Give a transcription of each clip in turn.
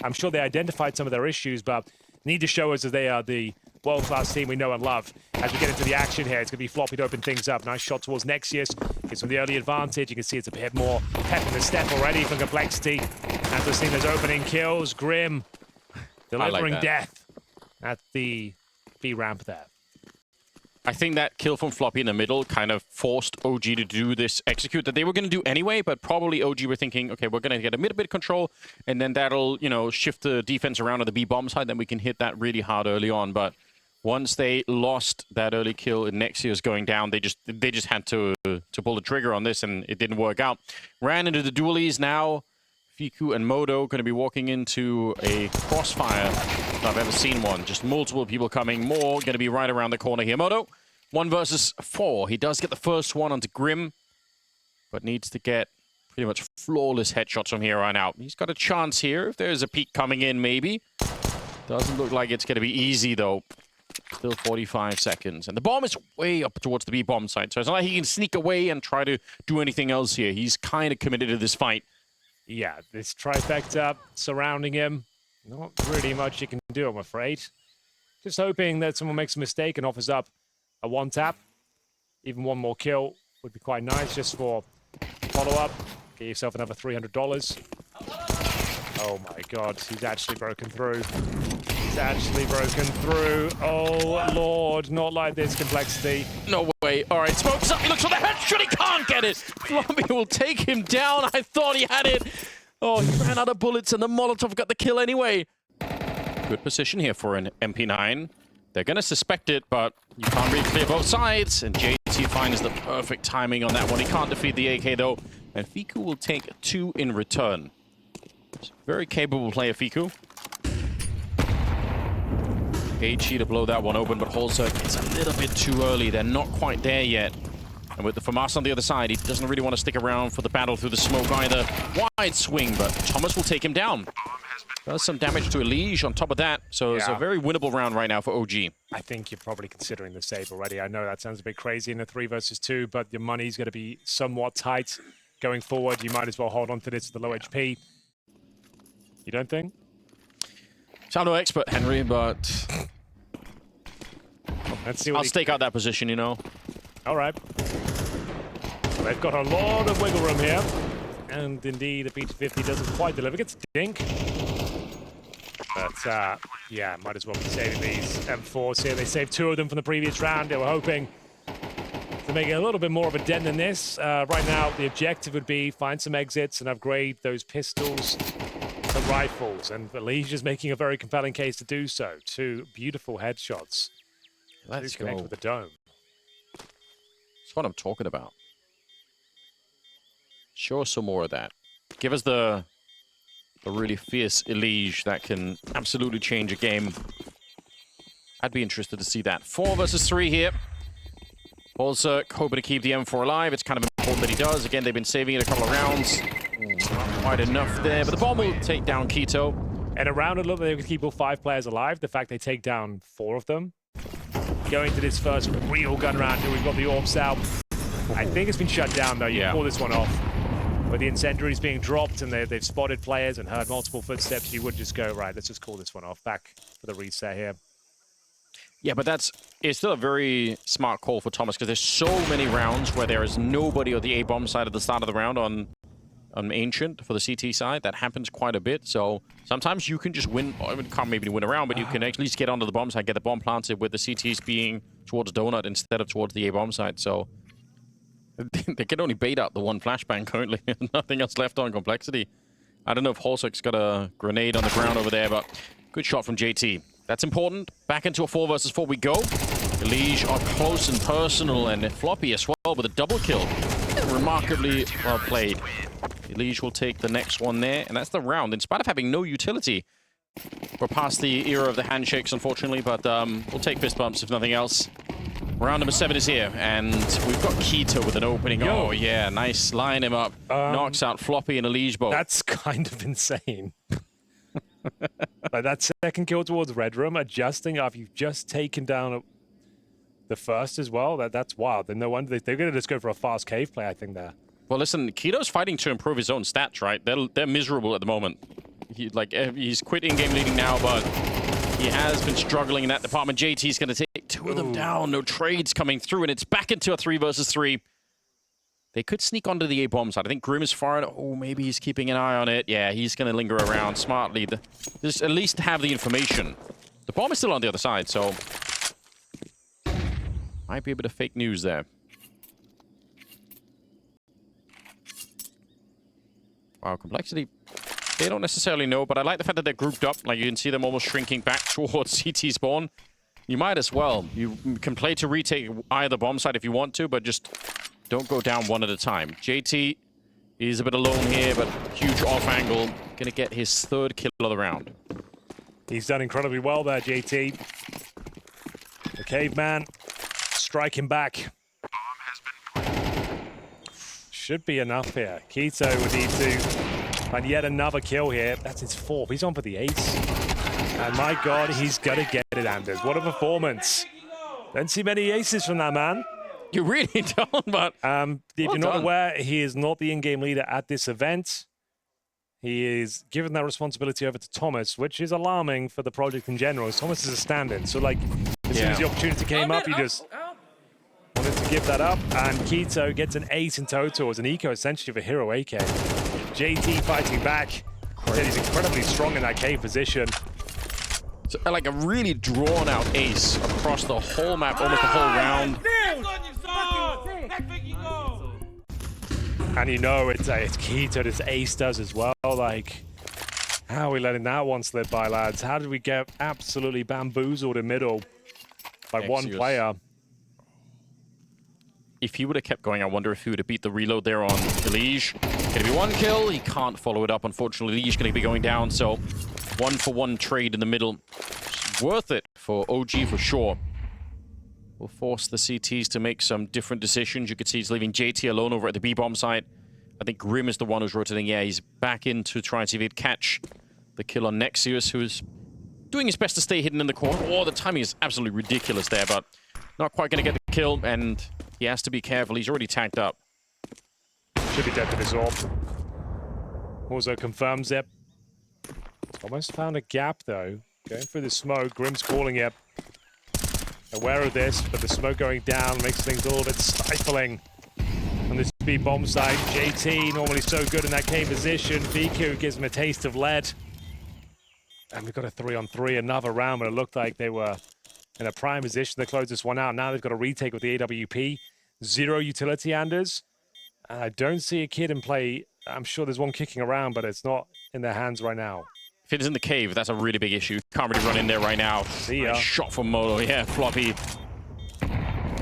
I'm sure they identified some of their issues, but need to show us that they are the world-class team we know and love. As we get into the action here, it's going to be Floppy to open things up. Nice shot towards Nexius. Gets from the early advantage. You can see it's a bit more pep in the step already from Complexity. As we're seeing those opening kills, Grim delivering death at the B ramp there. I think that kill from Floppy in the middle kind of forced OG to do this execute that they were going to do anyway, but probably OG were thinking, okay, we're going to get a bit control, and then that'll, you know, shift the defense around on the B bomb side, then we can hit that really hard early on. But once they lost that early kill and Nexius going down, they just had to pull the trigger on this, and it didn't work out. Ran into the dualies now. Fiku and Modo going to be walking into a crossfire if I've ever seen one. Just multiple people coming. More going to be right around the corner here. Modo, 1 versus 4. He does get the first one onto Grim, but needs to get pretty much flawless headshots from here on out. He's got a chance here if there's a peek coming in, maybe. Doesn't look like it's going to be easy, though. Still 45 seconds. And the bomb is way up towards the B bomb side, so it's not like he can sneak away and try to do anything else here. He's kind of committed to this fight. Yeah, this trifecta surrounding him. Not really much you can do, I'm afraid. Just hoping that someone makes a mistake and offers up a one-tap. Even one more kill would be quite nice just for follow-up. Get yourself another $300. Oh my god, he's actually broken through. He's actually broken through. Oh lord, not like this, Complexity. No way. All right, smokes up. He looks for the headshot. He can't get it. Floppy will take him down. I thought he had it. Oh, he ran out of bullets, and the Molotov got the kill anyway. Good position here for an MP9. They're going to suspect it, but you can't really clear both sides. And JT finds the perfect timing on that one. He can't defeat the AK, though. And Fiku will take 2 in return. Very capable player, Fiku. HE to blow that one open, but Holzer, it's a little bit too early. They're not quite there yet. And with the FAMAS on the other side, he doesn't really want to stick around for the battle through the smoke either. Wide swing, but Thomas will take him down. Does some damage to Elige on top of that, so it's a very winnable round right now for OG. I think you're probably considering the save already. I know that sounds a bit crazy in a 3 versus 2, but your money's going to be somewhat tight going forward. You might as well hold on to this at the low HP. You don't think? Sound no expert, Henry, but let's see what I'll stake out that position, you know. All right. So they've got a lot of wiggle room here. And indeed, the P250 doesn't quite deliver. Gets a dink. But, yeah, might as well be saving these M4s here. They saved 2 of them from the previous round. They were hoping to make it a little bit more of a dent than this. Right now, the objective would be find some exits and upgrade those pistols to rifles. And Elige is making a very compelling case to do so. 2 beautiful headshots. Let's go. Connect with the dome. That's what I'm talking about. Show us some more of that. Give us the really fierce Elige that can absolutely change a game. I'd be interested to see that. 4 versus 3 here. Also hoping to keep the M4 alive. It's kind of important that he does. Again, they've been saving it a couple of rounds. Not quite enough there, but the bomb will take down Keto. And around a little bit, they can keep all 5 players alive. The fact they take down 4 of them. Going to this first real gun round here, we've got the Orbs out. I think it's been shut down, though. You can pull this one off. With the incendiaries being dropped and they've spotted players and heard multiple footsteps, you would just go, right, let's just call this one off. Back for the reset here. Yeah, but it's still a very smart call for Thomas because there's so many rounds where there is nobody on the A-bomb side at the start of the round on Ancient for the CT side. That happens quite a bit. So sometimes you can just win. I mean, can't maybe win a round, but you can at least get onto the bomb side, get the bomb planted with the CTs being towards Donut instead of towards the A-bomb side. So they can only bait out the one flashbang currently. Nothing else left on Complexity. I don't know if Holsek's got a grenade on the ground over there, but good shot from JT. That's important. Back into a 4 versus 4 we go. Elige are close and personal, and Floppy as well with a double kill. Remarkably well played. Elige will take the next one there, and that's the round. In spite of having no utility, we're past the era of the handshakes, unfortunately, but we'll take fist bumps if nothing else. Round number 7 is here, and we've got Keto with an opening. Yo. Oh, yeah, nice. Line him up. Knocks out Floppy and Elige both. That's kind of insane. Like that second kill towards Red Room, adjusting after you've just taken down the first as well. That's wild. And no wonder they're going to just go for a fast cave play, I think, there. Well, listen, Keto's fighting to improve his own stats, right? They're miserable at the moment. He's quit in-game leading now, but he has been struggling in that department. JT's going to take two of them down. No trades coming through, and it's back into a 3 versus 3. They could sneak onto the A bomb side. I think Grim is far. Oh, maybe he's keeping an eye on it. Yeah, he's going to linger around smartly. Just at least have the information. The bomb is still on the other side, so might be a bit of fake news there. Wow, Complexity, they don't necessarily know, but I like the fact that they're grouped up. Like, you can see them almost shrinking back towards CT spawn. You might as well. You can play to retake either bomb side if you want to, but just don't go down one at a time. JT is a bit alone here, but huge off angle. Gonna get his 3rd kill of the round. He's done incredibly well there, JT. The caveman striking back. Should be enough here. Keto would need to find yet another kill here. That's his 4th. He's on for the ace. And my God, he's gonna get it, Anders. What a performance. Don't see many aces from that man. You really don't, but if you're not aware, he is not the in-game leader at this event. He is given that responsibility over to Thomas, which is alarming for the project in general. Thomas is a stand-in, so like as soon as the opportunity came up, he just wanted to give that up. And Keto gets an 8 in total as an eco essentially for Hero AK. JT fighting back. He's incredibly strong in that cave position. So, like a really drawn-out ace across the whole map, almost the whole round. And you know it's Keto, this ace does as well. Like, how are we letting that one slip by, lads? How did we get absolutely bamboozled in middle by one player? If he would have kept going, I wonder if he would have beat the reload there on Liege. Gonna be 1 kill. He can't follow it up, unfortunately. Liege gonna be going down, so 1-for-1 trade in the middle. Worth it for OG for sure. Will force the CTs to make some different decisions. You can see he's leaving JT alone over at the B-bomb site. I think Grim is the one who's rotating. Yeah, he's back in to try and see if he'd catch the kill on Nexius, who's doing his best to stay hidden in the corner. Oh, the timing is absolutely ridiculous there, but not quite going to get the kill, and he has to be careful. He's already tagged up. Should be dead to this orb. Also confirms it. Almost found a gap, though. Going through the smoke. Grim's calling it. Aware of this, but the smoke going down makes things a little bit stifling on this B bomb side. JT, normally so good in that cave position. Biku gives him a taste of lead. And we've got a 3-on-3, another round, but it looked like they were in a prime position to close this one out. Now they've got a retake with the AWP. 0 utility, Anders. And I don't see a kid in play. I'm sure there's one kicking around, but it's not in their hands right now. If it is in the cave, that's a really big issue. Can't really run in there right now. See ya. Nice shot from Moto. Yeah, Floppy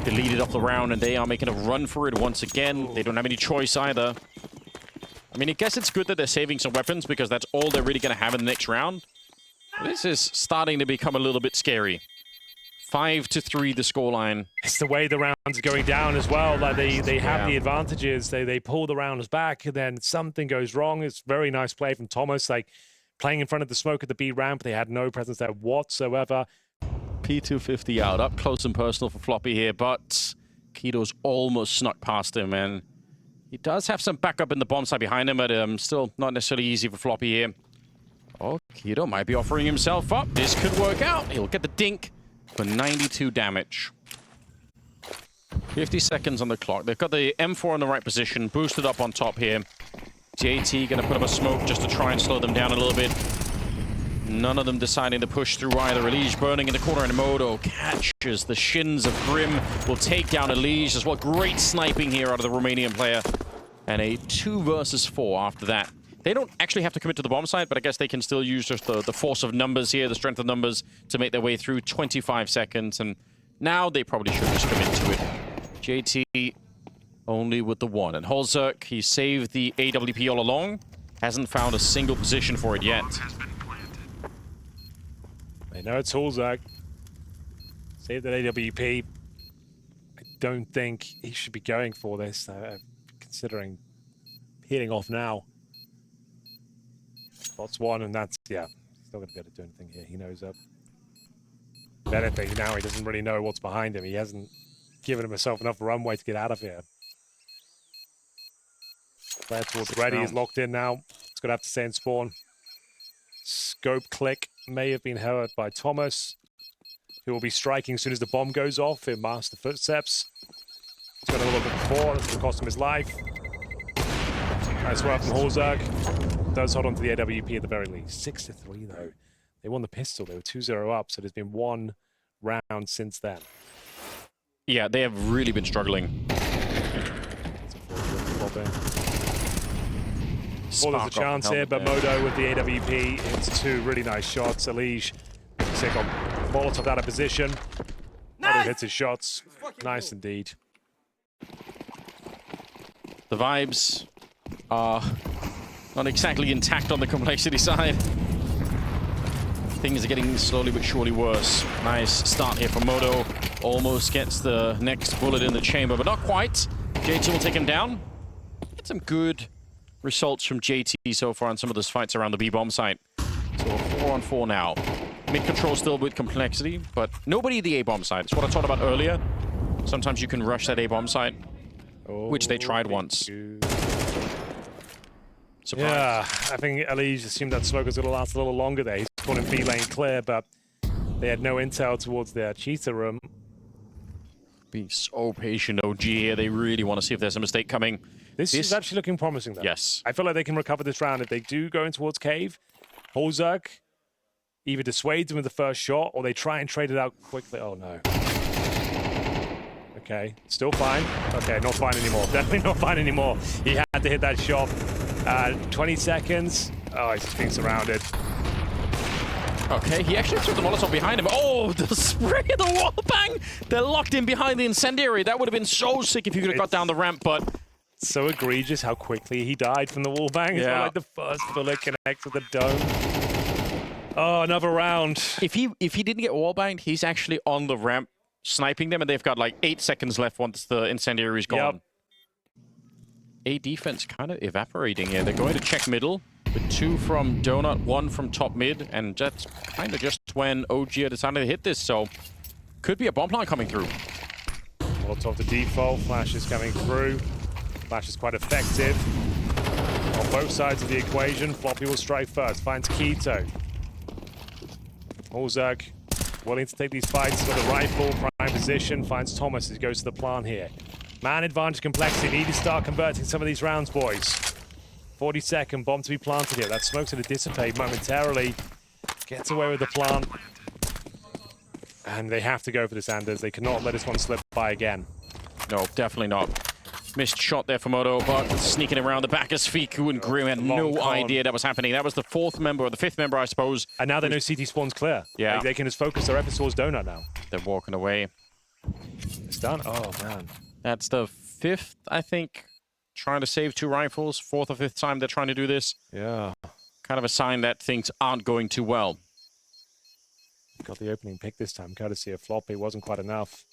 deleted off the round, and they are making a run for it once again. They don't have any choice either. I mean, I guess it's good that they're saving some weapons because that's all they're really going to have in the next round. This is starting to become a little bit scary. 5-3 the scoreline. It's the way the rounds are going down as well. Like they have the advantages. They pull the rounds back, and then something goes wrong. It's very nice play from Thomas. Like, playing in front of the smoke at the B ramp, they had no presence there whatsoever. P250 out, up close and personal for Floppy here, but Keto's almost snuck past him, and he does have some backup in the bomb side behind him, but still not necessarily easy for Floppy here. Oh, Keto might be offering himself up. This could work out. He'll get the dink for 92 damage. 50 seconds on the clock. They've got the M4 in the right position, boosted up on top here. JT gonna put up a smoke just to try and slow them down a little bit. None of them deciding to push through either. Elige burning in the corner, and Moto catches the shins of Grim. Will take down Elige as well. Great sniping here out of the Romanian player. And a 2 versus 4 after that. They don't actually have to commit to the bomb site, but I guess they can still use just the force of numbers here, the strength of numbers, to make their way through. 25 seconds, and now they probably should just commit to it. JT only with the 1. And Holzerk, he saved the AWP all along. Hasn't found a single position for it yet. They know it's Holzerk. Saved that AWP. I don't think he should be going for this, considering healing off now. Spots 1, and that's, yeah, he's not going to be able to do anything here. He knows that. If anything, now he doesn't really know what's behind him. He hasn't given himself enough runway to get out of here. Player towards ready is locked in now. It's going to have to stay in spawn. Scope click may have been heard by Thomas, who will be striking as soon as the bomb goes off. It masks the footsteps. He's got a little bit before. That's going to cost him his life. Nice work from Holzerg. Does hold on to the AWP at the very least. 6-3 though. They won the pistol. They were 2-0 up, so there's been one round since then. Yeah, they have really been struggling. Well, there's a chance here, but Modo with the AWP hits 2 really nice shots. Elige got Molotov out of position. Nice. Modo hits his shots. Nice indeed. The vibes are not exactly intact on the complexity side. Things are getting slowly but surely worse. Nice start here for Modo. Almost gets the next bullet in the chamber, but not quite. JT will take him down. Get some good results from JT so far on some of those fights around the B-bomb site. So 4-on-4 now. Mid control still with complexity, but nobody at the A-bomb site. It's what I talked about earlier. Sometimes you can rush that A-bomb site, which they tried once. Surprise. Yeah, I think Elige assumed that smoke was going to last a little longer there. He's calling B lane clear, but they had no intel towards their cheetah room. Being so patient, OG here. They really want to see if there's a mistake coming. This is actually looking promising, though. Yes. I feel like they can recover this round. If they do go in towards cave, Holzerg either dissuades them with the first shot, or they try and trade it out quickly. Oh, no. Okay, still fine. Okay, not fine anymore. Definitely not fine anymore. He had to hit that shot. 20 seconds. Oh, he's just being surrounded. Okay, he actually threw the Molotov behind him. Oh, the spray of the wall bang! They're locked in behind the incendiary. That would have been so sick if you could have got down the ramp, but... So egregious how quickly he died from the wall bang. It's not like the first bullet connects with the dome. Oh, another round. If he didn't get wall banged, he's actually on the ramp sniping them, and they've got like 8 seconds left once the incendiary is gone. Yep. A defense kind of evaporating here. They're going to check middle with 2 from Donut, 1 from top mid, and that's kind of just when OG decided to hit this, so could be a bomb plant coming through. Molotov to default, Flash is coming through. Flash is quite effective on both sides of the equation. Floppy will strike first, finds Keto. Holzerg willing to take these fights, got the rifle, prime position, finds Thomas as he goes to the plant here. Man advantage complexity, need to start converting some of these rounds, boys. 40-second bomb to be planted here. That smoke's going to dissipate momentarily. Gets away with the plant. And they have to go for this, Anders. They cannot let this one slip by again. No, definitely not. Missed shot there for Moto, but sneaking around the back as Fiku and Grim had no idea that was happening. That was the 4th member, or the 5th member, I suppose. And now they know CT spawn's clear. Yeah. Like, they can just focus their efforts towards Donut now. They're walking away. It's done? Oh, man. That's the 5th, I think, trying to save 2 rifles. 4th or 5th time they're trying to do this. Yeah. Kind of a sign that things aren't going too well. Got the opening pick this time, courtesy of Floppy. Wasn't quite enough.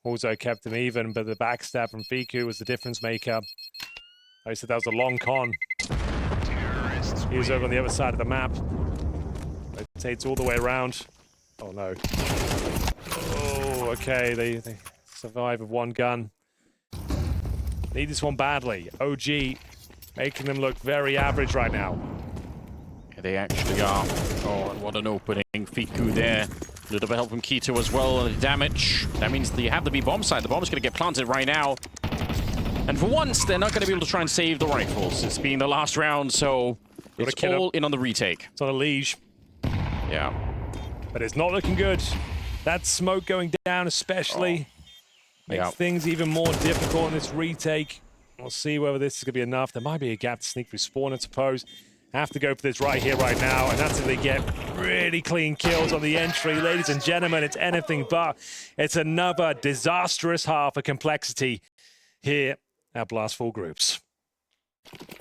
Also kept him even, but the backstab from Fiku was the difference maker. I said that was a long con. He was over on the other side of the map. Rotates all the way around. Oh, no. Oh, okay. They survive with 1 gun. Need this one badly. OG making them look very average right now. Yeah, they actually are. Oh, and what an opening. Fiku there. A little bit of help from Keto as well. The damage. That means that you have the B-bomb side. The bomb's going to get planted right now. And for once, they're not going to be able to try and save the rifles. It's being the last round, so it's all in on the retake. It's on Elige. Yeah. But it's not looking good. That smoke going down especially makes things even more difficult in this retake. We'll see whether this is going to be enough. There might be a gap to sneak through spawn, I suppose. Have to go for this right here, right now, and that's if they get really clean kills on the entry. Ladies and gentlemen, it's anything but. It's another disastrous half of complexity here at Blast Full Groups.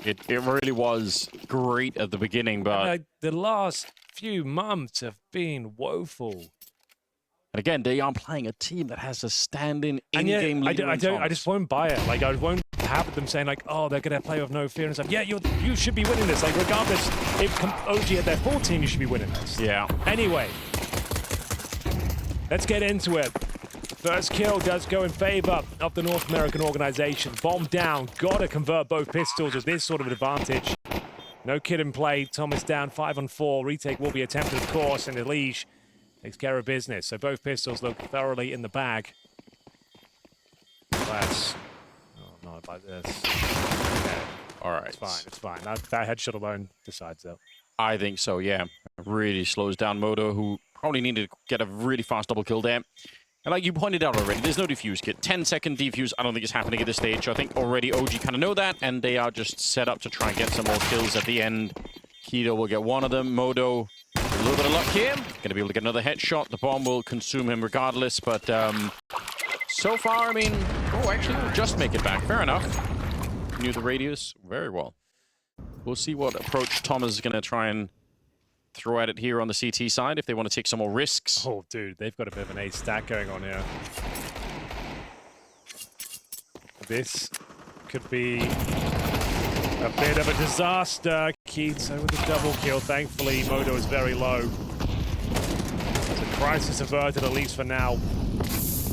It really was great at the beginning, but... the last few months have been woeful. And again, they are playing a team that has a stand-in in-game leader. I just won't buy it. Like, I won't have them saying, like, oh, they're going to play with no fear and stuff. Yeah, you should be winning this. Like, regardless, if OG had their full team, you should be winning this. Yeah. Anyway, let's get into it. First kill does go in favor of the North American organization. Bomb down. Got to convert both pistols with this sort of an advantage. No kid in play. Thomas down 5-on-4. Retake will be attempted, of course, and Elige takes care of business. So both pistols look thoroughly in the bag. Less. Oh, not like this. Okay. All right. It's fine. It's fine. That headshot alone decides, though. I think so, yeah. Really slows down Moto, who probably needed to get a really fast double kill there. And like you pointed out already, there's no defuse kit. 10-second defuse, I don't think it's happening at this stage. I think already OG kind of know that, and they are just set up to try and get some more kills at the end. Keto will get one of them. Moto, a little bit of luck here. Going to be able to get another headshot. The bomb will consume him regardless, but so far, I mean... Oh, actually, we'll just make it back. Fair enough. Knew the radius very well. We'll see what approach Thomas is going to try and throw at it here on the CT side if they want to take some more risks. Oh, dude, they've got a bit of an ace stack going on here. This could be a bit of a disaster. Keats with the double kill. Thankfully, Moto is very low. So crisis averted, at least for now.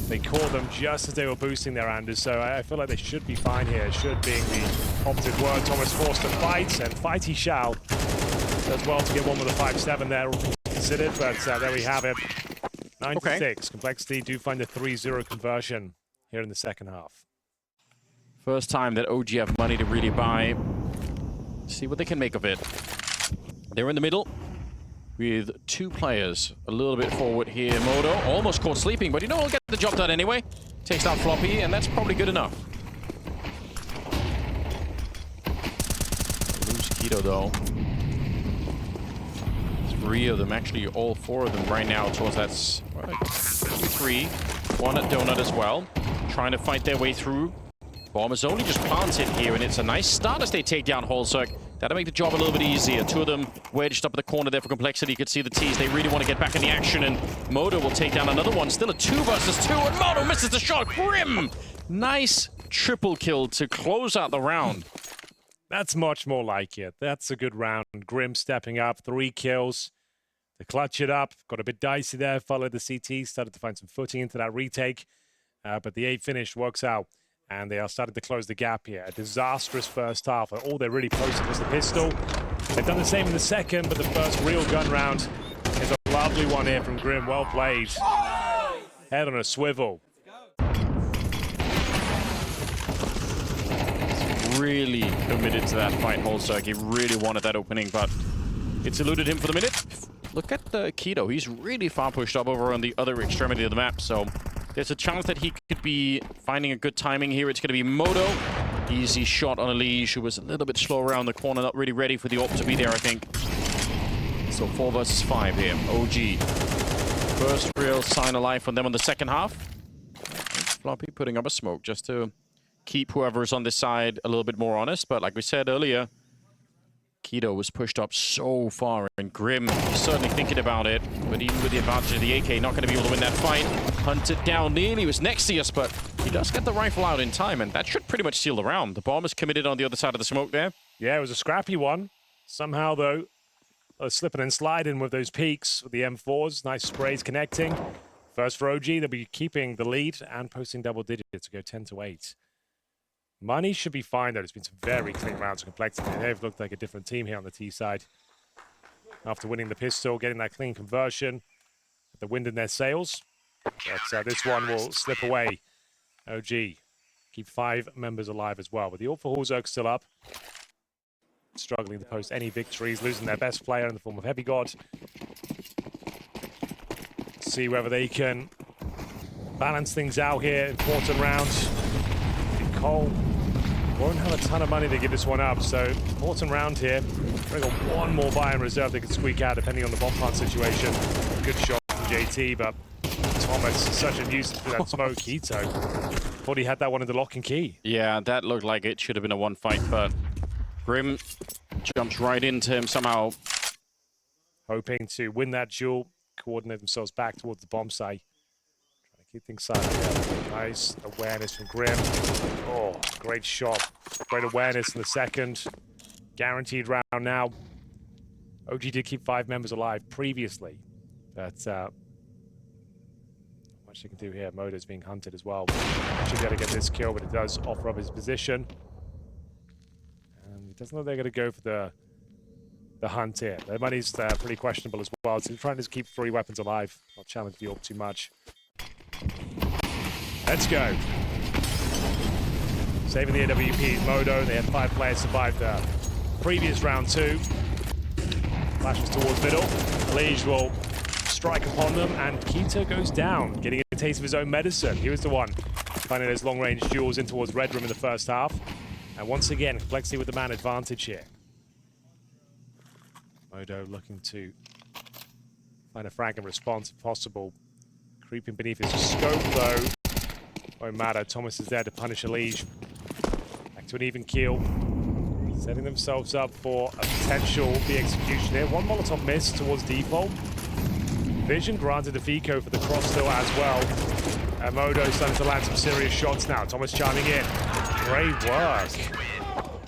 They caught them just as they were boosting their Anders, so I feel like they should be fine here. Should being the opposite word. Thomas forced to fight, and fight he shall. Does well to get one with a 5-7 there, considered, but there we have it. 9-6. Complexity do find a 3-0 conversion here in the second half. First time that OG have money to really buy. See what they can make of it. They're in the middle with two players a little bit forward here. Moto almost caught sleeping, but you know, he'll get the job done anyway. Takes out Floppy, and that's probably good enough. Lose Keto, though. 3 of them, actually all 4 of them right now towards that 3. One at Donut as well. Trying to fight their way through. Bomb is only just planted here, and it's a nice start as they take down Holzerk. That'll make the job a little bit easier. 2 of them wedged up at the corner there for Complexity. You could see the T's. They really want to get back in the action, and Moto will take down another one. Still a 2 versus 2, and Moto misses the shot. Grim! Nice triple kill to close out the round. That's much more like it. That's a good round. Grim stepping up, 3 kills. They clutch it up. Got a bit dicey there. Followed the CT. Started to find some footing into that retake. But the 8 finish works out. And they are starting to close the gap here. A disastrous first half. All they really posted was the pistol. They've done the same in the second, but the first real gun round is a lovely one here from Grim. Well played. Head on a swivel. Really committed to that fight, Holzerk. He really wanted that opening, but it's eluded him for the minute. Look at the Keto. He's really far pushed up over on the other extremity of the map, so there's a chance that he could be finding a good timing here. It's going to be Moto. Easy shot on Elige, who was a little bit slow around the corner, not really ready for the AWP to be there, I think. So 4 versus 5 here. OG. First real sign of life from them on the second half. Floppy putting up a smoke just to keep whoever's on this side a little bit more honest. But like we said earlier, Keto was pushed up so far, and Grim is certainly thinking about it. But even with the advantage of the AK, not going to be able to win that fight. Hunted down nearly, was next to us, but he does get the rifle out in time, and that should pretty much seal the round. The bomb is committed on the other side of the smoke there. Yeah, it was a scrappy one. Somehow, though, slipping and sliding with those peaks with the M4s. Nice sprays connecting. First for OG, they'll be keeping the lead and posting double digits to go 10-8. Money should be fine, though. There's been some very clean rounds of Complexity. They've looked like a different team here on the T side. After winning the pistol, getting that clean conversion, the wind in their sails. But this one will slip away. OG keep 5 members alive as well. But the AWP for Holzerk still up. Struggling to post any victories, losing their best player in the form of Heavy God. See whether they can balance things out here. Important round. Cole won't have a ton of money to give this one up, so important round here. They've got one more buy in reserve they can squeak out depending on the bomb plant situation. Good shot from JT, but Thomas, such a nuisance for that smoke. Keto thought he had that one in the lock and key. Yeah, that looked like it should have been a 1 fight, but Grim jumps right into him somehow. Hoping to win that duel, coordinate themselves back towards the bomb site. Keep things silent here. Nice awareness from Grim. Oh, great shot. Great awareness in the second. Guaranteed round now. OG did keep 5 members alive previously. But much they can do here. Moto's being hunted as well. Should be able to get this kill, but it does offer up his position. And it doesn't look like they're going to go for the the hunt here. Their money's pretty questionable as well. So trying to keep 3 weapons alive, not challenge the AWP too much. Let's go. Saving the AWP Modo. They had 5 players survive the previous round 2. Flashes towards middle. Lige will strike upon them, and Keto goes down, getting a taste of his own medicine. He was the one finding those long-range duels in towards Red Room in the first half. And once again, Complexity with the man advantage here. Modo looking to find a frag and response if possible. Creeping beneath his scope, though. Won't matter. Thomas is there to punish Lige. Back to an even keel. Setting themselves up for a potential B execution here. 1 Molotov miss towards default. Vision granted to Fico for the cross still as well. And Modo starting to land some serious shots now. Thomas chiming in. Great work.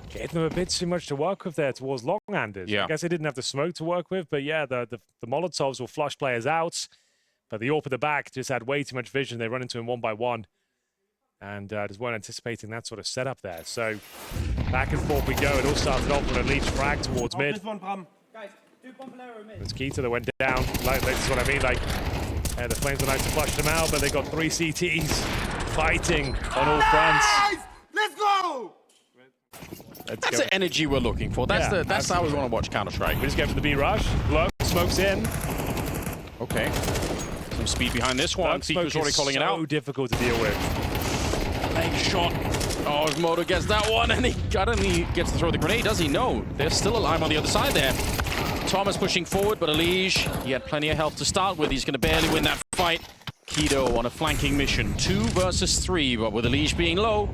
Gave them a bit too much to work with there towards Longhanders. Yeah. I guess they didn't have the smoke to work with, but yeah, the Molotovs will flush players out. But the AWP at the back just had way too much vision. They run into him 1 by 1. And just weren't anticipating that sort of setup there. So back and forth we go. It all started off with a Leech frag towards mid. It's Keita that went down. Like, that's what I mean. Like, the Flames were nice to flush them out, but they got 3 CTs fighting on all fronts. Let's go! That's the energy we're looking for. That's how we want to watch Counter-Strike. We just go for the B rush. Blow, smokes in. Okay. Some speed behind this one. Seeker's already calling it out. So difficult to deal with. Leg shot. Oh, if Moto gets that one, and he gets to throw the grenade, does he? No. They're still alive on the other side there. Thomas pushing forward, but Lige, he had plenty of health to start with. He's going to barely win that fight. Keto on a flanking mission. 2 versus 3, but with Lige being low,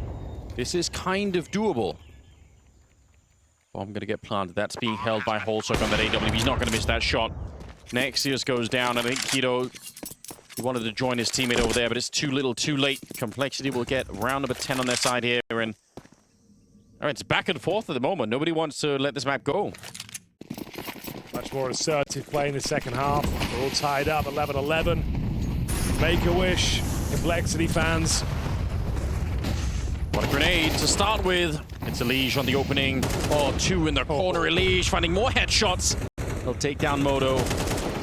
this is kind of doable. Bomb going to get planted. That's being held by Holzuk on that AW. He's not going to miss that shot. Nexius goes down. I think Keto, he wanted to join his teammate over there, but it's too little, too late. Complexity will get round number 10 on their side here. And all right, it's back and forth at the moment. Nobody wants to let this map go. Much more assertive play in the second half. They're all tied up, 11-11. Make a wish, Complexity fans. What a grenade to start with. It's a Lige on the opening. Oh, 2 in the corner. Lige finding more headshots. He'll take down Moto.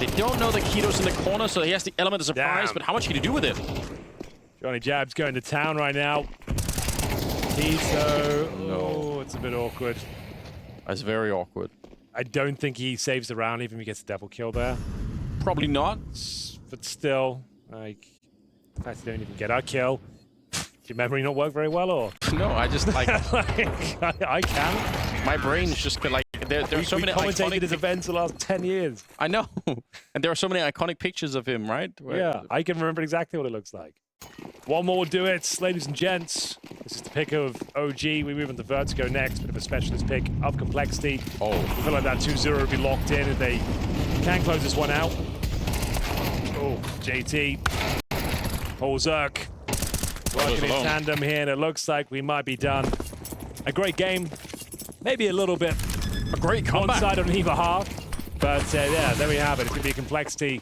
They don't know that Keto's in the corner, so he has the element of surprise, Damn. but how much can he do with it? Johnny Jab's going to town right now. Keto. Oh, it's a bit awkward. That's very awkward. I don't think he saves the round, even if he gets a double kill there. Probably not. But still, like, the fact they don't even get our kill. Your memory not work very well, or? No, I just like... I can. My brain's just like... There are so many commentated his events the last 10 years. I know. And there are so many iconic pictures of him, right? Yeah, I can remember exactly what it looks like. One more will do it, ladies and gents. This is the pick of OG. We move on to Vertigo next. Bit of a specialist pick of Complexity. Oh. I feel like that 2-0 will be locked in if they can close this one out. Oh, JT. Holzuk. Working in tandem here, and it looks like we might be done. A great game. Maybe a little bit A great comeback. one side on either half. But yeah, there we have it. It could be Complexity.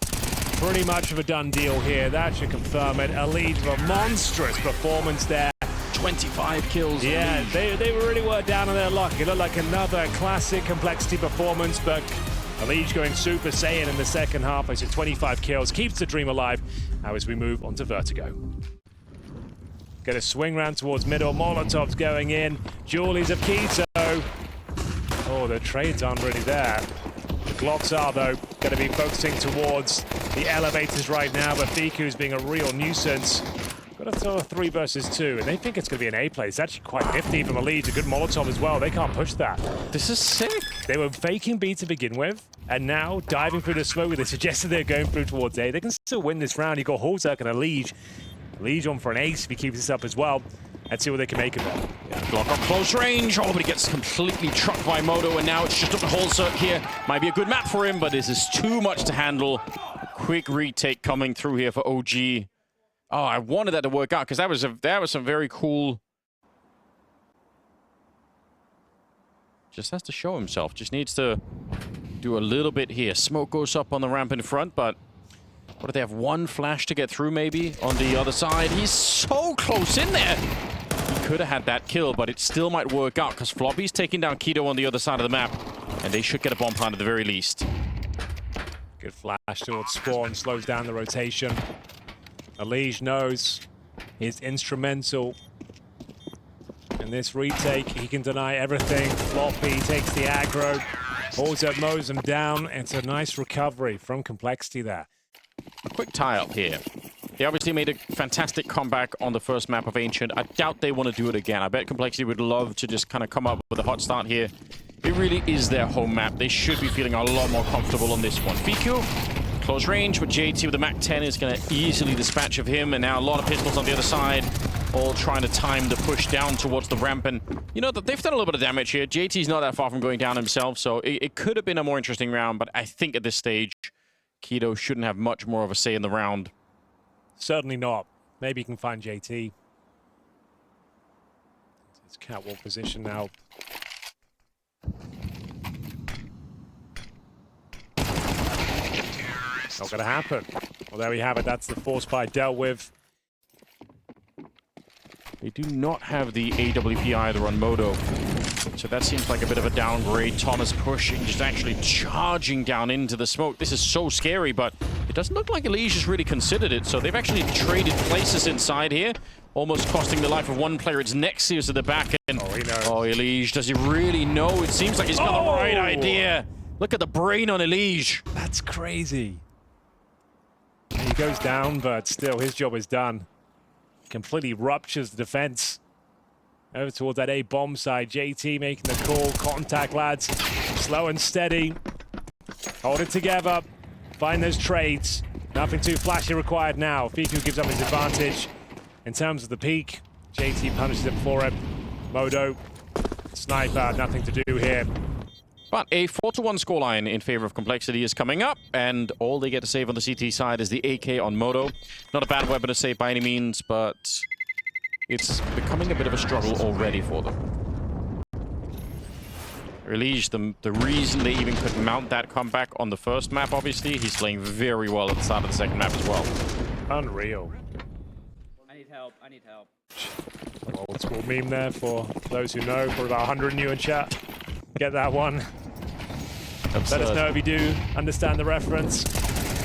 Pretty much of a done deal here. That should confirm it. Elite with a monstrous performance there. 25 kills. Yeah, they really were down on their luck. It looked like another classic Complexity performance, but Elite going Super Saiyan in the second half. I said 25 kills, keeps the dream alive. Now as we move on to Vertigo. Get a swing round towards middle. Molotov's going in. Julies of Keto. Oh, the trades aren't really there. The Glocks are, though, going to be focusing towards the elevators right now, but Fiku's being a real nuisance. Got to throw a 3 versus 2, and they think it's going to be an A play. It's actually quite nifty from Elite. A good Molotov as well. They can't push that. This is sick. They were faking B to begin with, and now diving through the smoke. They suggested they're going through towards A. They can still win this round. You got Holzuk and a Lige. Lige on for an ace if he keeps this up as well. Let's see what they can make of that. Yeah, Glock on close range. Oh, but he gets completely trucked by Moto, and now it's just up to Holzuk here. Might be a good map for him, but this is too much to handle. Quick retake coming through here for OG. Oh, I wanted that to work out, because that was some very cool... Just has to show himself. Just needs to do a little bit here. Smoke goes up on the ramp in front, but... What do they have? 1 flash to get through, maybe? On the other side. He's so close in there! He could have had that kill, but it still might work out, because Floppy's taking down Keto on the other side of the map. And they should get a bomb plant at the very least. Good flash towards Spawn, slows down the rotation. Elige knows he's instrumental in this retake. He can deny everything. Floppy takes the aggro, holds up, mows him down. It's a nice recovery from Complexity there. A quick tie-up here. They obviously made a fantastic comeback on the first map of Ancient. I doubt they want to do it again. I bet Complexity would love to just kind of come up with a hot start here. It really is their home map. They should be feeling a lot more comfortable on this one. Fiku, close range, but JT with the MAC-10 is going to easily dispatch of him. And now a lot of pistols on the other side, all trying to time the push down towards the ramp. And, you know, they've done a little bit of damage here. JT's not that far from going down himself, so it could have been a more interesting round. But I think at this stage, Keto shouldn't have much more of a say in the round. Certainly not. Maybe you can find JT. It's catwalk position now. Not going to happen. Well, there we have it. That's the force buy dealt with. They do not have the AWP either on Moto. So that seems like a bit of a downgrade. Thomas pushing, just actually charging down into the smoke. This is so scary, but it doesn't look like Elige has really considered it. So they've actually traded places inside here, almost costing the life of one player. It's Nexius at the back end. Oh, he knows. Oh, Elige, does he really know? It seems like he's got the right idea. Look at the brain on Elige. That's crazy. He goes down, but still his job is done. Completely ruptures the defense. Over towards that A bomb side. JT making the call. Contact, lads. Slow and steady. Hold it together. Find those trades. Nothing too flashy required now. Fiku gives up his advantage. In terms of the peak, JT punishes him for it. Modo, sniper, nothing to do here. But a 4-1 scoreline in favor of Complexity is coming up, and all they get to save on the CT side is the AK on Moto. Not a bad weapon to save by any means, but it's becoming a bit of a struggle already for them. Elige, the reason they even could mount that comeback on the first map, obviously, he's playing very well at the start of the second map as well. Unreal. I need help. I need help. Old school meme there for those who know. For about 100 new in chat. Get that one. Absurd. Let us know if you do understand the reference.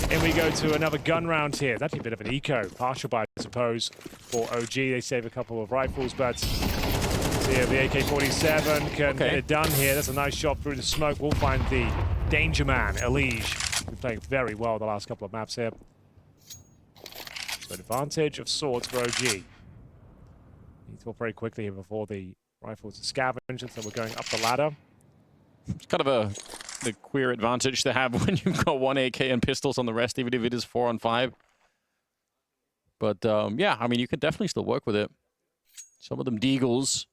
And we go to another gun round here. That'd be a bit of an eco. Partial buy, I suppose, for OG. They save a couple of rifles, but see if the AK-47 can get it done here. That's a nice shot through the smoke. We'll find the danger man, Elige. Been playing very well the last couple of maps here. So advantage of swords for OG. Need to talk very quickly here before the rifles are scavenged, so we're going up the ladder. It's kind of the queer advantage to have when you've got one AK and pistols on the rest, even if it is 4-on-5. But yeah, I mean, you could definitely still work with it. Some of them deagles.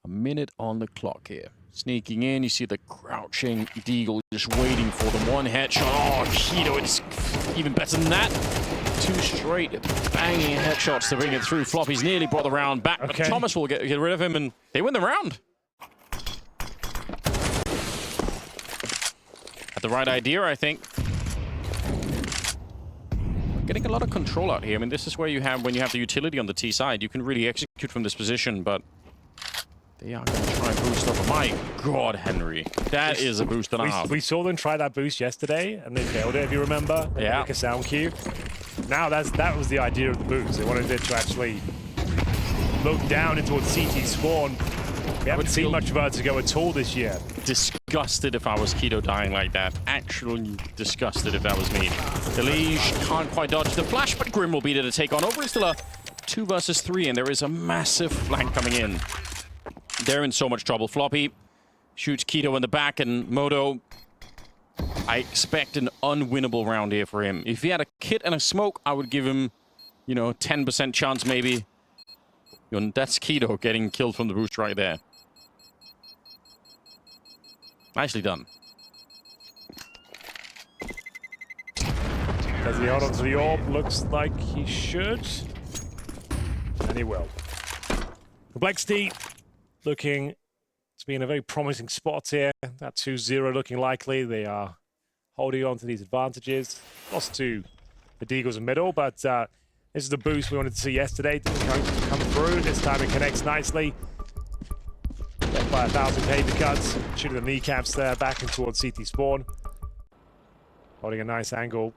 A minute on the clock here. Sneaking in, you see the crouching deagle just waiting for them. One headshot. Oh, Keto, it's even better than that. Two straight banging headshots to bring it through. Floppy's nearly brought the round back, but Thomas will get rid of him, and they win the round. Had the right idea, I think. Getting a lot of control out here. I mean, this is where you have, when you have the utility on the T side, you can really execute from this position, but they are going to try and boost up. My God, Henry. That is a boost and a half. We saw them try that boost yesterday, and they failed it, if you remember. They make a sound cue. Now that was the idea of the boost. They wanted it to actually look down into CT spawn. We haven't seen much Vertigo at all this year. Disgusted if I was Keto dying like that. Actually disgusted if that was me. Elige can't quite dodge the flash, but Grim will be there to take on over. It's still a 2 versus 3, and there is a massive flank coming in. They're in so much trouble. Floppy shoots Keto in the back, and Moto, I expect an unwinnable round here for him. If he had a kit and a smoke, I would give him, you know, 10% chance maybe. That's Keto getting killed from the boost right there. Nicely done. Does he hold on to the orb? Looks like he should. And he will. Complexity looking to be in a very promising spot here. That 2-0 looking likely. They are holding on to these advantages. Lost to the Deagles in middle, but this is the boost we wanted to see yesterday. Didn't come through. This time it connects nicely. by 1,000 paper cuts. Shooting the kneecaps there, back and towards CT spawn. Holding a nice angle.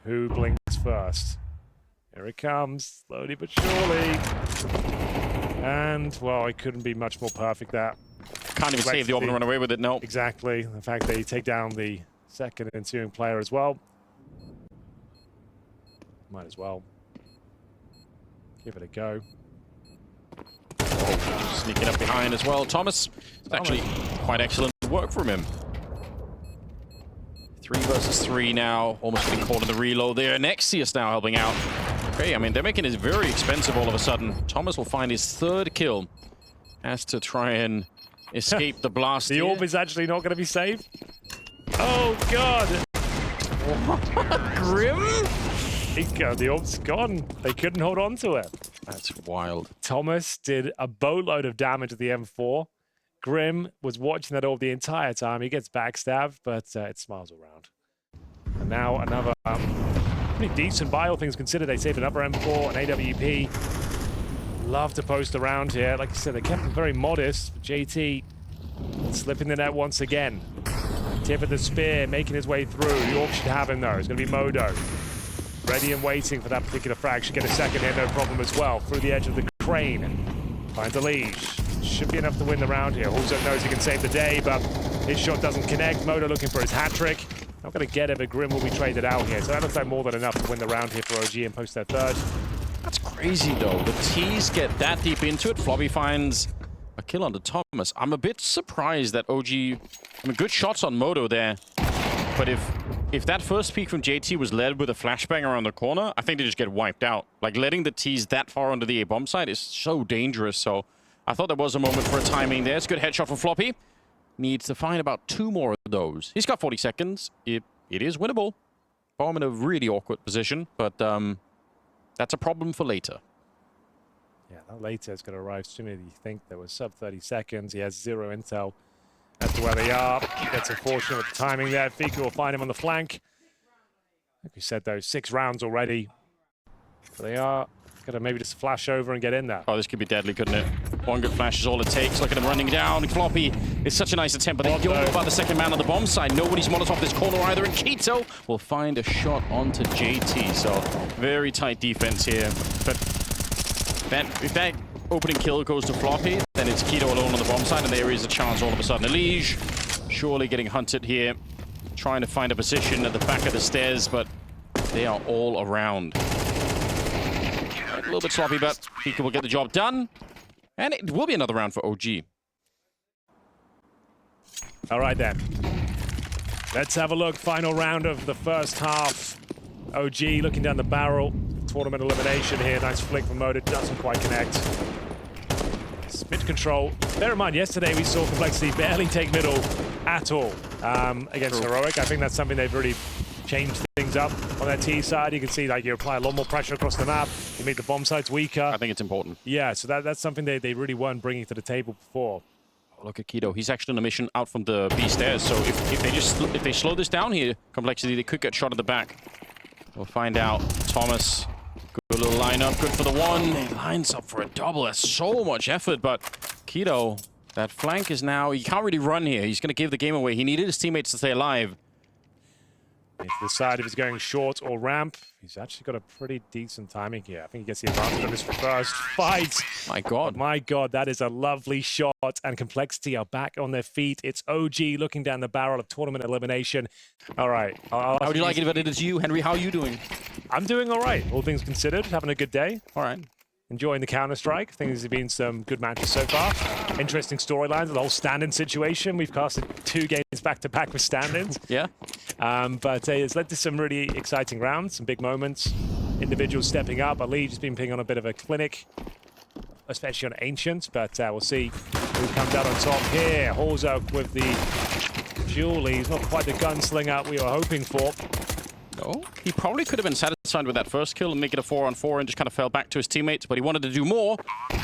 Who blinks first? Here it comes, slowly but surely. And, well, it couldn't be much more perfect there. Can't even save the orb and run away with it, no. Exactly. The fact they take down the second ensuing player as well. Might as well. Give it a go. Sneaking up behind as well. Thomas, it's actually quite excellent work from him. 3 versus 3 now. Almost getting caught in the reload there. Nexius now helping out. Okay, I mean, they're making it very expensive all of a sudden. Thomas will find his 3rd kill. Has to try and escape the blast. The orb is actually not going to be saved. Oh, God. Grim? The orb's gone. They couldn't hold on to it. That's wild. Thomas did a boatload of damage at the M4. Grim was watching that orb the entire time. He gets backstabbed, but it smiles around. And now another pretty decent buy, all things considered. They saved another M4, an AWP. Love to post around here. Like I said, they kept them very modest. JT slipping the net once again. Tip of the spear, making his way through. York should have him, though. It's going to be Modo. Ready and waiting for that particular frag. Should get a second hit, no problem as well. Through the edge of the crane. Finds a leash. Should be enough to win the round here. Also knows he can save the day, but his shot doesn't connect. Modo looking for his hat trick. Not going to get it, but Grim will be traded out here. So that looks like more than enough to win the round here for OG and post their 3rd. That's crazy, though. The T's get that deep into it. Floppy finds a kill onto Thomas. I'm a bit surprised that OG... I mean, good shots on Modo there. But if that first peek from JT was led with a flashbang around the corner, I think they just get wiped out. Like, letting the T's that far under the A-bomb site is so dangerous. So I thought there was a moment for a timing there. It's a good headshot from Floppy. Needs to find about 2 more of those. He's got 40 seconds. It is winnable. Bomb in a really awkward position, but that's a problem for later. Yeah, that later is going to arrive sooner than you think. There was sub 30 seconds. He has 0 intel as to where they are. That's unfortunate with the timing there. Fika will find him on the flank. Like we said, though, 6 rounds already. So they are going to maybe just flash over and get in there. Oh, this could be deadly, couldn't it? One good flash is all it takes. Look at him running down. Floppy is such a nice attempt, but they don't know about the second man on the bomb side. Nobody's Molotov this corner either, and Keto will find a shot onto JT. So very tight defense here. But if that opening kill goes to Floppy, then it's Keto alone on the bomb side, and there is a chance all of a sudden. Elige surely getting hunted here, trying to find a position at the back of the stairs, but they are all around. A little bit sloppy, but Pika will get the job done. And it will be another round for OG. All right, then. Let's have a look. Final round of the first half. OG looking down the barrel. Tournament elimination here. Nice flick from Moda. Doesn't quite connect. Mid control. Bear in mind, yesterday we saw Complexity barely take middle at all against Heroic. I think that's something they've really changed things up on their T side. You can see like you apply a lot more pressure across the map. You make the bomb sites weaker. I think it's important. Yeah, so that's something they really weren't bringing to the table before. Oh, look at Keto. He's actually on a mission out from the B stairs. So if they slow this down here, Complexity, they could get shot at the back. We'll find out. Thomas, good little lineup. Good for the one. He lines up for a double. That's so much effort, but Keto, that flank is now... He can't really run here. He's going to give the game away. He needed his teammates to stay alive. Need to decide if he's going short or ramp. He's actually got a pretty decent timing here. I think he gets the advantage on this first fight. My God. But my God, that is a lovely shot. And Complexity are back on their feet. It's OG looking down the barrel of tournament elimination. All right. How would you like it if it is you, Henry? How are you doing? I'm doing all right. All things considered. Having a good day. All right. Enjoying the Counter-Strike. I think there's been some good matches so far. Interesting storylines, the whole stand-in situation. We've casted 2 games back-to-back with stand-ins. Yeah. But it's led to some really exciting rounds, some big moments. Individuals stepping up. Ali has been putting on a bit of a clinic, especially on Ancient. But we'll see who comes out on top here. Horzok with the Julie. He's not quite the gunslinger we were hoping for. No, he probably could have been satisfied with that first kill and make it a 4-on-4 and just kind of fell back to his teammates, but he wanted to do more.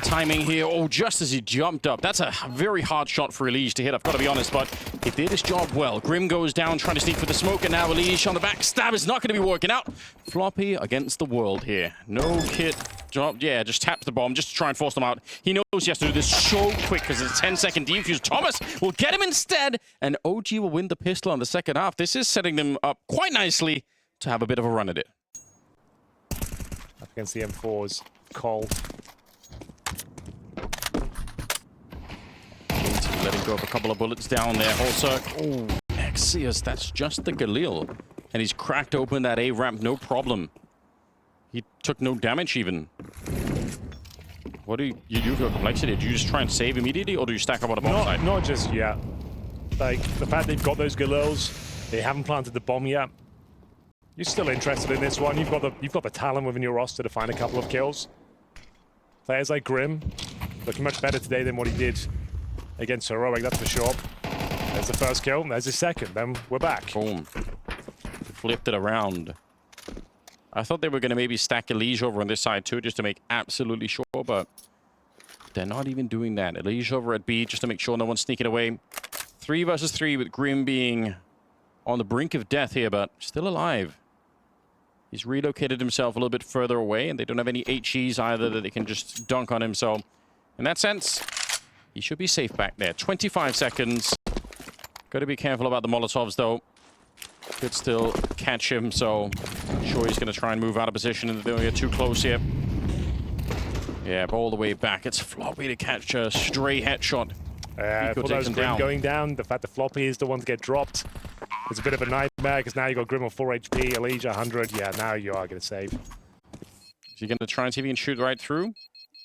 Timing here, oh, just as he jumped up. That's a very hard shot for Elige to hit, I've got to be honest, but he did his job well. Grim goes down, trying to sneak for the smoke, and now Elige on the back. Stab is not going to be working out. Floppy against the world here. No kit, just tap the bomb just to try and force them out. He knows he has to do this so quick because it's a 10-second defuse. Thomas will get him instead, and OG will win the pistol on the second half. This is setting them up quite nicely to have a bit of a run at it. Up against the M4's Cole. Letting go of a couple of bullets down there. Holzerk. Oh, Axios, that's just the Galil. And he's cracked open that A ramp, no problem. He took no damage even. What do you do for Complexity? Do you just try and save immediately, or do you stack up on the bomb side? Not just yet. Like, the fact they've got those Galils, they haven't planted the bomb yet. You're still interested in this one. You've got the talent within your roster to find a couple of kills. Players like Grim, looking much better today than what he did against Heroic, that's for sure. There's the first kill, there's the second, then we're back. Boom. Flipped it around. I thought they were going to maybe stack Elige over on this side too, just to make absolutely sure, but they're not even doing that. Elige over at B, just to make sure no one's sneaking away. 3 versus 3 with Grim being on the brink of death here, but still alive. He's relocated himself a little bit further away, and they don't have any HEs either that they can just dunk on him, so in that sense, he should be safe back there. 25 seconds. Got to be careful about the Molotovs, though. Could still catch him, so I'm sure he's going to try and move out of position, and they'll get too close here. Yeah, but all the way back. It's Floppy to catch a stray headshot. For those Grim going down, the fact that Floppy is the one to get dropped, it's a bit of a nightmare, because now you've got Grim on 4 HP, Elige 100. Yeah, now you are going to save. Is he going to try and see if he can shoot right through?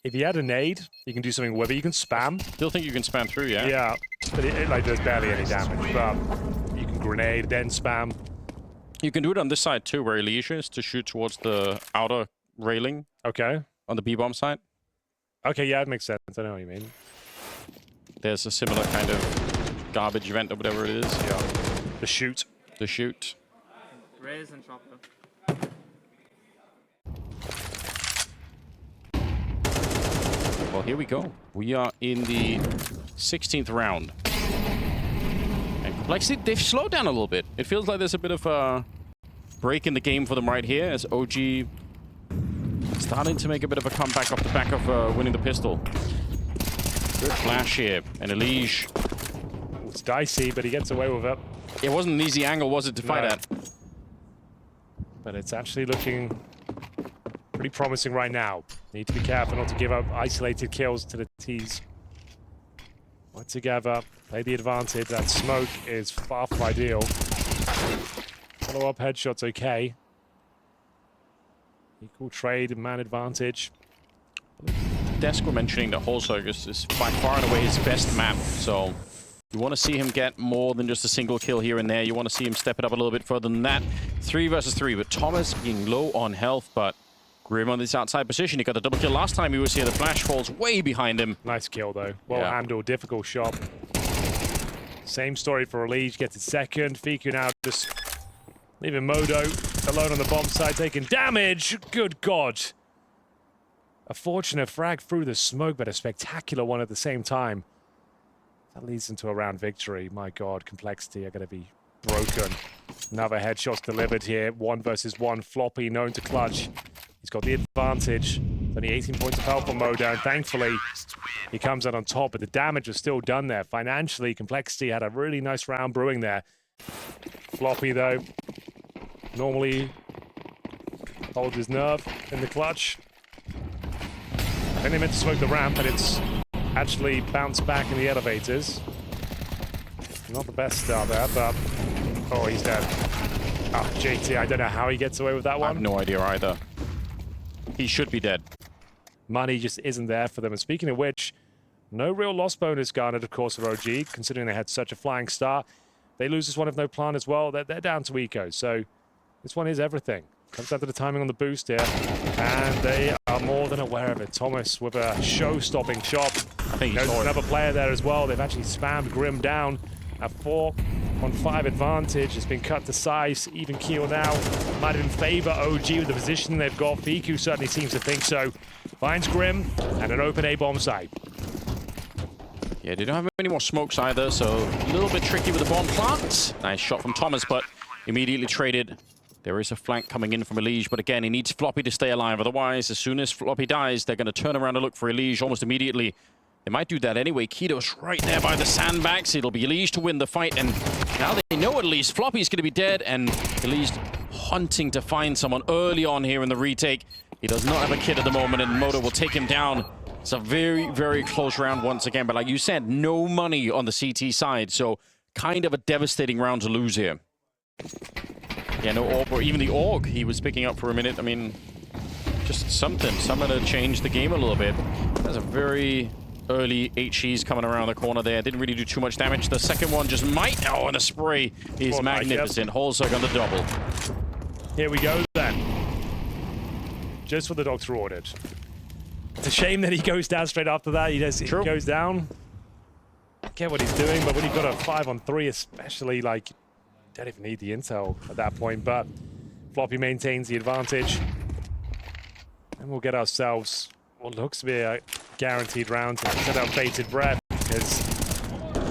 If you had a nade, you can do something with it. You can spam. Still think you can spam through, yeah? Yeah, but it like, there's barely any damage. But you can grenade, then spam. You can do it on this side too, where Elige is, to shoot towards the outer railing. Okay. On the B-bomb side. Okay, yeah, it makes sense. I know what you mean. There's a similar kind of garbage event or whatever it is. Yeah. The shoot. The shoot. Raise and chopper. Well, here we go. We are in the 16th round. And Complexity, they've slowed down a little bit. It feels like there's a bit of a break in the game for them right here, as OG starting to make a bit of a comeback off the back of winning the pistol. Good flash here. And Elige. It's dicey, but he gets away with it. It wasn't an easy angle, was it, to fight at? But it's actually looking pretty promising right now. Need to be careful not to give up isolated kills to the T's. Work together, play the advantage. That smoke is far from ideal. Follow-up headshot's okay. Equal trade and man advantage. Desk were mentioning that Holzerk is by far and away his best map, so you want to see him get more than just a single kill here and there. You want to see him step it up a little bit further than that. 3 versus 3, with Thomas being low on health, but Grim on this outside position. He got the double kill last time he was here. The flash falls way behind him. Nice kill, though. Well handled, difficult shot. Same story for Elige, gets it second. Fiku now just leaving Modo alone on the bomb side, taking damage. Good God. A fortunate frag through the smoke, but a spectacular one at the same time. That leads into a round victory. My God, Complexity are going to be broken. Another headshot's delivered here. 1 versus 1. Floppy, known to clutch. He's got the advantage. Only 18 points of health on Modo, and thankfully, he comes out on top, but the damage was still done there. Financially, Complexity had a really nice round brewing there. Floppy, though, normally holds his nerve in the clutch. I think they meant to smoke the ramp, but it's actually bounced back in the elevators. Not the best start there, but... Oh, he's dead. Oh, JT, I don't know how he gets away with that one. I have no idea either. He should be dead. Money just isn't there for them. And speaking of which, no real loss bonus garnered, of course, for OG, considering they had such a flying start. They lose this one with no plan as well. They're down to eco, so this one is everything. Comes down to the timing on the boost here, and they are more than aware of it. Thomas with a show-stopping shot. I think there's another player there as well. They've actually spammed Grim down. A 4-on-5 advantage. It's been cut to size. Even keel now might even favor OG with the position they've got. Fiku certainly seems to think so. Finds Grim and an open A-bomb site. Yeah, they don't have any more smokes either, so a little bit tricky with the bomb plant. Nice shot from Thomas, but immediately traded. There is a flank coming in from Elige, but again, he needs Floppy to stay alive. Otherwise, as soon as Floppy dies, they're going to turn around and look for Elige almost immediately. They might do that anyway. Keto's right there by the sandbags. It'll be Elige to win the fight, and now they know at least Floppy's going to be dead, and Elige hunting to find someone early on here in the retake. He does not have a kit at the moment, and Moto will take him down. It's a very, very close round once again, but like you said, no money on the CT side, so kind of a devastating round to lose here. Yeah, no AWP, or even the AUG he was picking up for a minute. I mean, just something to change the game a little bit. That's a very early HEs coming around the corner there. Didn't really do too much damage. The second one just might. Oh, and the spray is magnificent. Holzerg on the double. Here we go then. Just what the doctor ordered. It's a shame that he goes down straight after that. He goes down. I get what he's doing, but when you've got a 5-on-3, especially, like, don't even need the intel at that point, but Floppy maintains the advantage. And we'll get ourselves what looks to be a guaranteed round to set out bated breath, because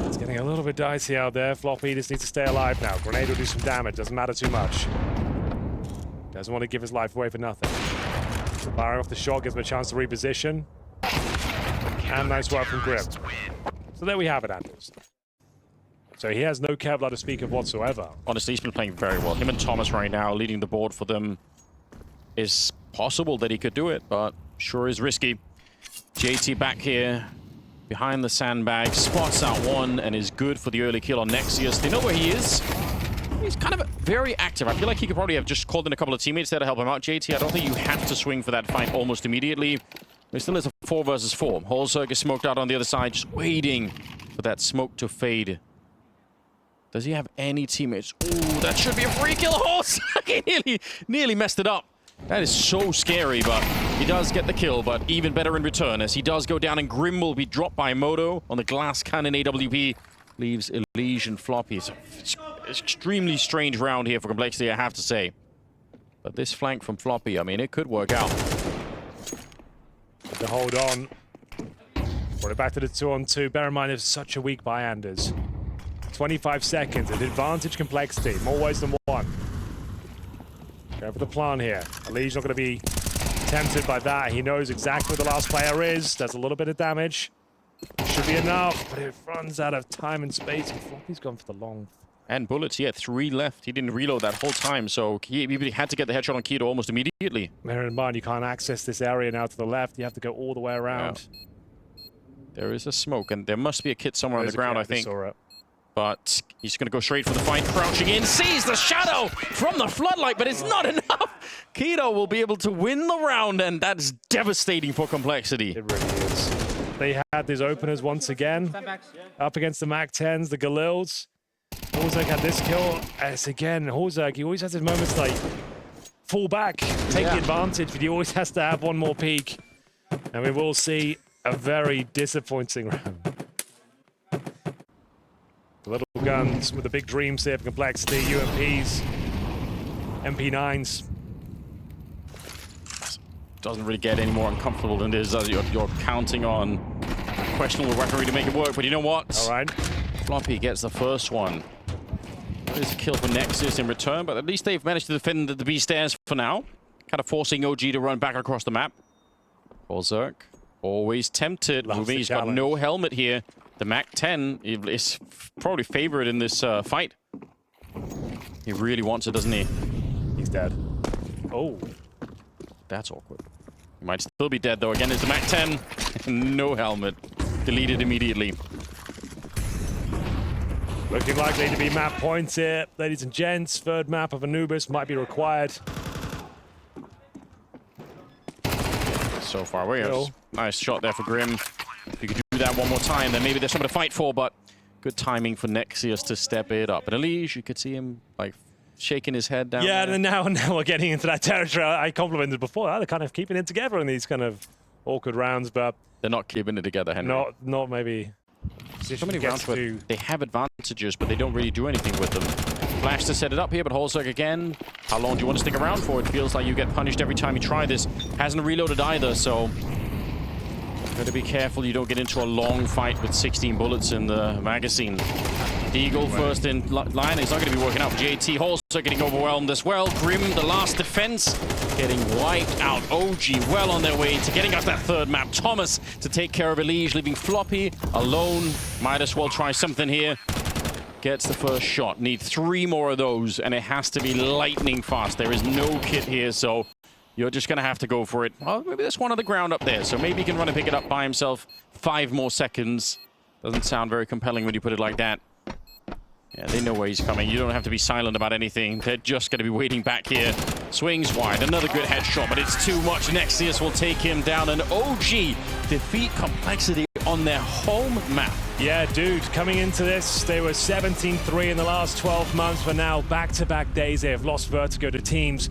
it's getting a little bit dicey out there. Floppy just needs to stay alive now. Grenade will do some damage, doesn't matter too much. Doesn't want to give his life away for nothing. Firing off the shot gives him a chance to reposition. And nice work from Grim. So there we have it, Anders. So he has no Kevlar to speak of whatsoever. Honestly, he's been playing very well. Him and Thomas right now leading the board for them. Is possible that he could do it, but sure is risky. JT back here behind the sandbag, spots out one and is good for the early kill on Nexius. They know where he is. He's kind of very active. I feel like he could probably have just called in a couple of teammates there to help him out. JT, I don't think you have to swing for that fight almost immediately. It still is a 4 versus 4. Holzerg is smoked out on the other side, just waiting for that smoke to fade. Does he have any teammates? Ooh, that should be a free kill. Holzerg he nearly messed it up. That is so scary, but he does get the kill, but even better in return as he does go down, and Grim will be dropped by Moto on the glass cannon AWP. Leaves Elige and Floppy. It's an extremely strange round here for Complexity, I have to say. But this flank from Floppy, I mean, it could work out. To hold on. Brought it back to the 2-on-2. Bear in mind, it's such a weak buy, Anders. 25 seconds, an advantage Complexity. More ways than one. Go for the plan here. Elige's not going to be tempted by that. He knows exactly where the last player is. Does a little bit of damage. Should be enough, but it runs out of time and space. And Floppy's gone for the long. And bullets, yeah, 3 left. He didn't reload that whole time, so he had to get the headshot on Keto almost immediately. Bear in mind, you can't access this area now to the left. You have to go all the way around. Yeah. There is a smoke, and there must be a kit somewhere on the ground, I think. But he's going to go straight for the fight, crouching in, sees the shadow from the floodlight, but it's not enough. Keto will be able to win the round, and that's devastating for Complexity. It really is. They had these openers once again, up against the MAC-10s, the Galils. Holzerg had this kill. As again, Holzerg, he always has his moments like fall back, take the advantage, but he always has to have one more peak. And we will see a very disappointing round. The little guns with the big dreams here for Complexity, UMPs, MP9s. Doesn't really get any more uncomfortable than this as you're counting on a questionable weaponry to make it work, but you know what? All right. Floppy gets the first one. There is a kill for Nexius in return, but at least they've managed to defend the B stairs for now. Kind of forcing OG to run back across the map. Holzerg, always tempted. Moving, he's got no helmet here. The MAC-10 is probably favorite in this fight. He really wants it, doesn't he? He's dead. Oh. That's awkward. He might still be dead, though. Again, it's the MAC-10. No helmet. Deleted immediately. Looking likely to be map points here. Ladies and gents, third map of Anubis might be required. So far away. Nice shot there for Grim. If you could do that one more time, then maybe there's something to fight for, but good timing for Nexius to step it up. And Elige, you could see him like shaking his head down. Yeah, there. and now we're getting into that territory I complimented before. They're kind of keeping it together in these kind of awkward rounds, but they're not keeping it together, Henry. Not maybe. So many rounds where they have advantages, but they don't really do anything with them. Flash to set it up here, but Holzerg again. How long do you want to stick around for? It feels like you get punished every time you try this. Hasn't reloaded either, so got to be careful you don't get into a long fight with 16 bullets in the magazine. Deagle first in line. It's not going to be working out. JT also getting overwhelmed as well. Grim, the last defense, getting wiped out. OG well on their way to getting us that third map. Thomas to take care of Elige, leaving Floppy alone. Might as well try something here. Gets the first shot. Need 3 more of those, and it has to be lightning fast. There is no kit here, so you're just going to have to go for it. Well, maybe there's one on the ground up there, so maybe he can run and pick it up by himself. 5 more seconds. Doesn't sound very compelling when you put it like that. Yeah, they know where he's coming. You don't have to be silent about anything. They're just going to be waiting back here. Swings wide. Another good headshot, but it's too much. Nexius will take him down. And OG defeat Complexity on their home map. Yeah, dude, coming into this, they were 17-3 in the last 12 months, but now back-to-back days they have lost Vertigo to teams.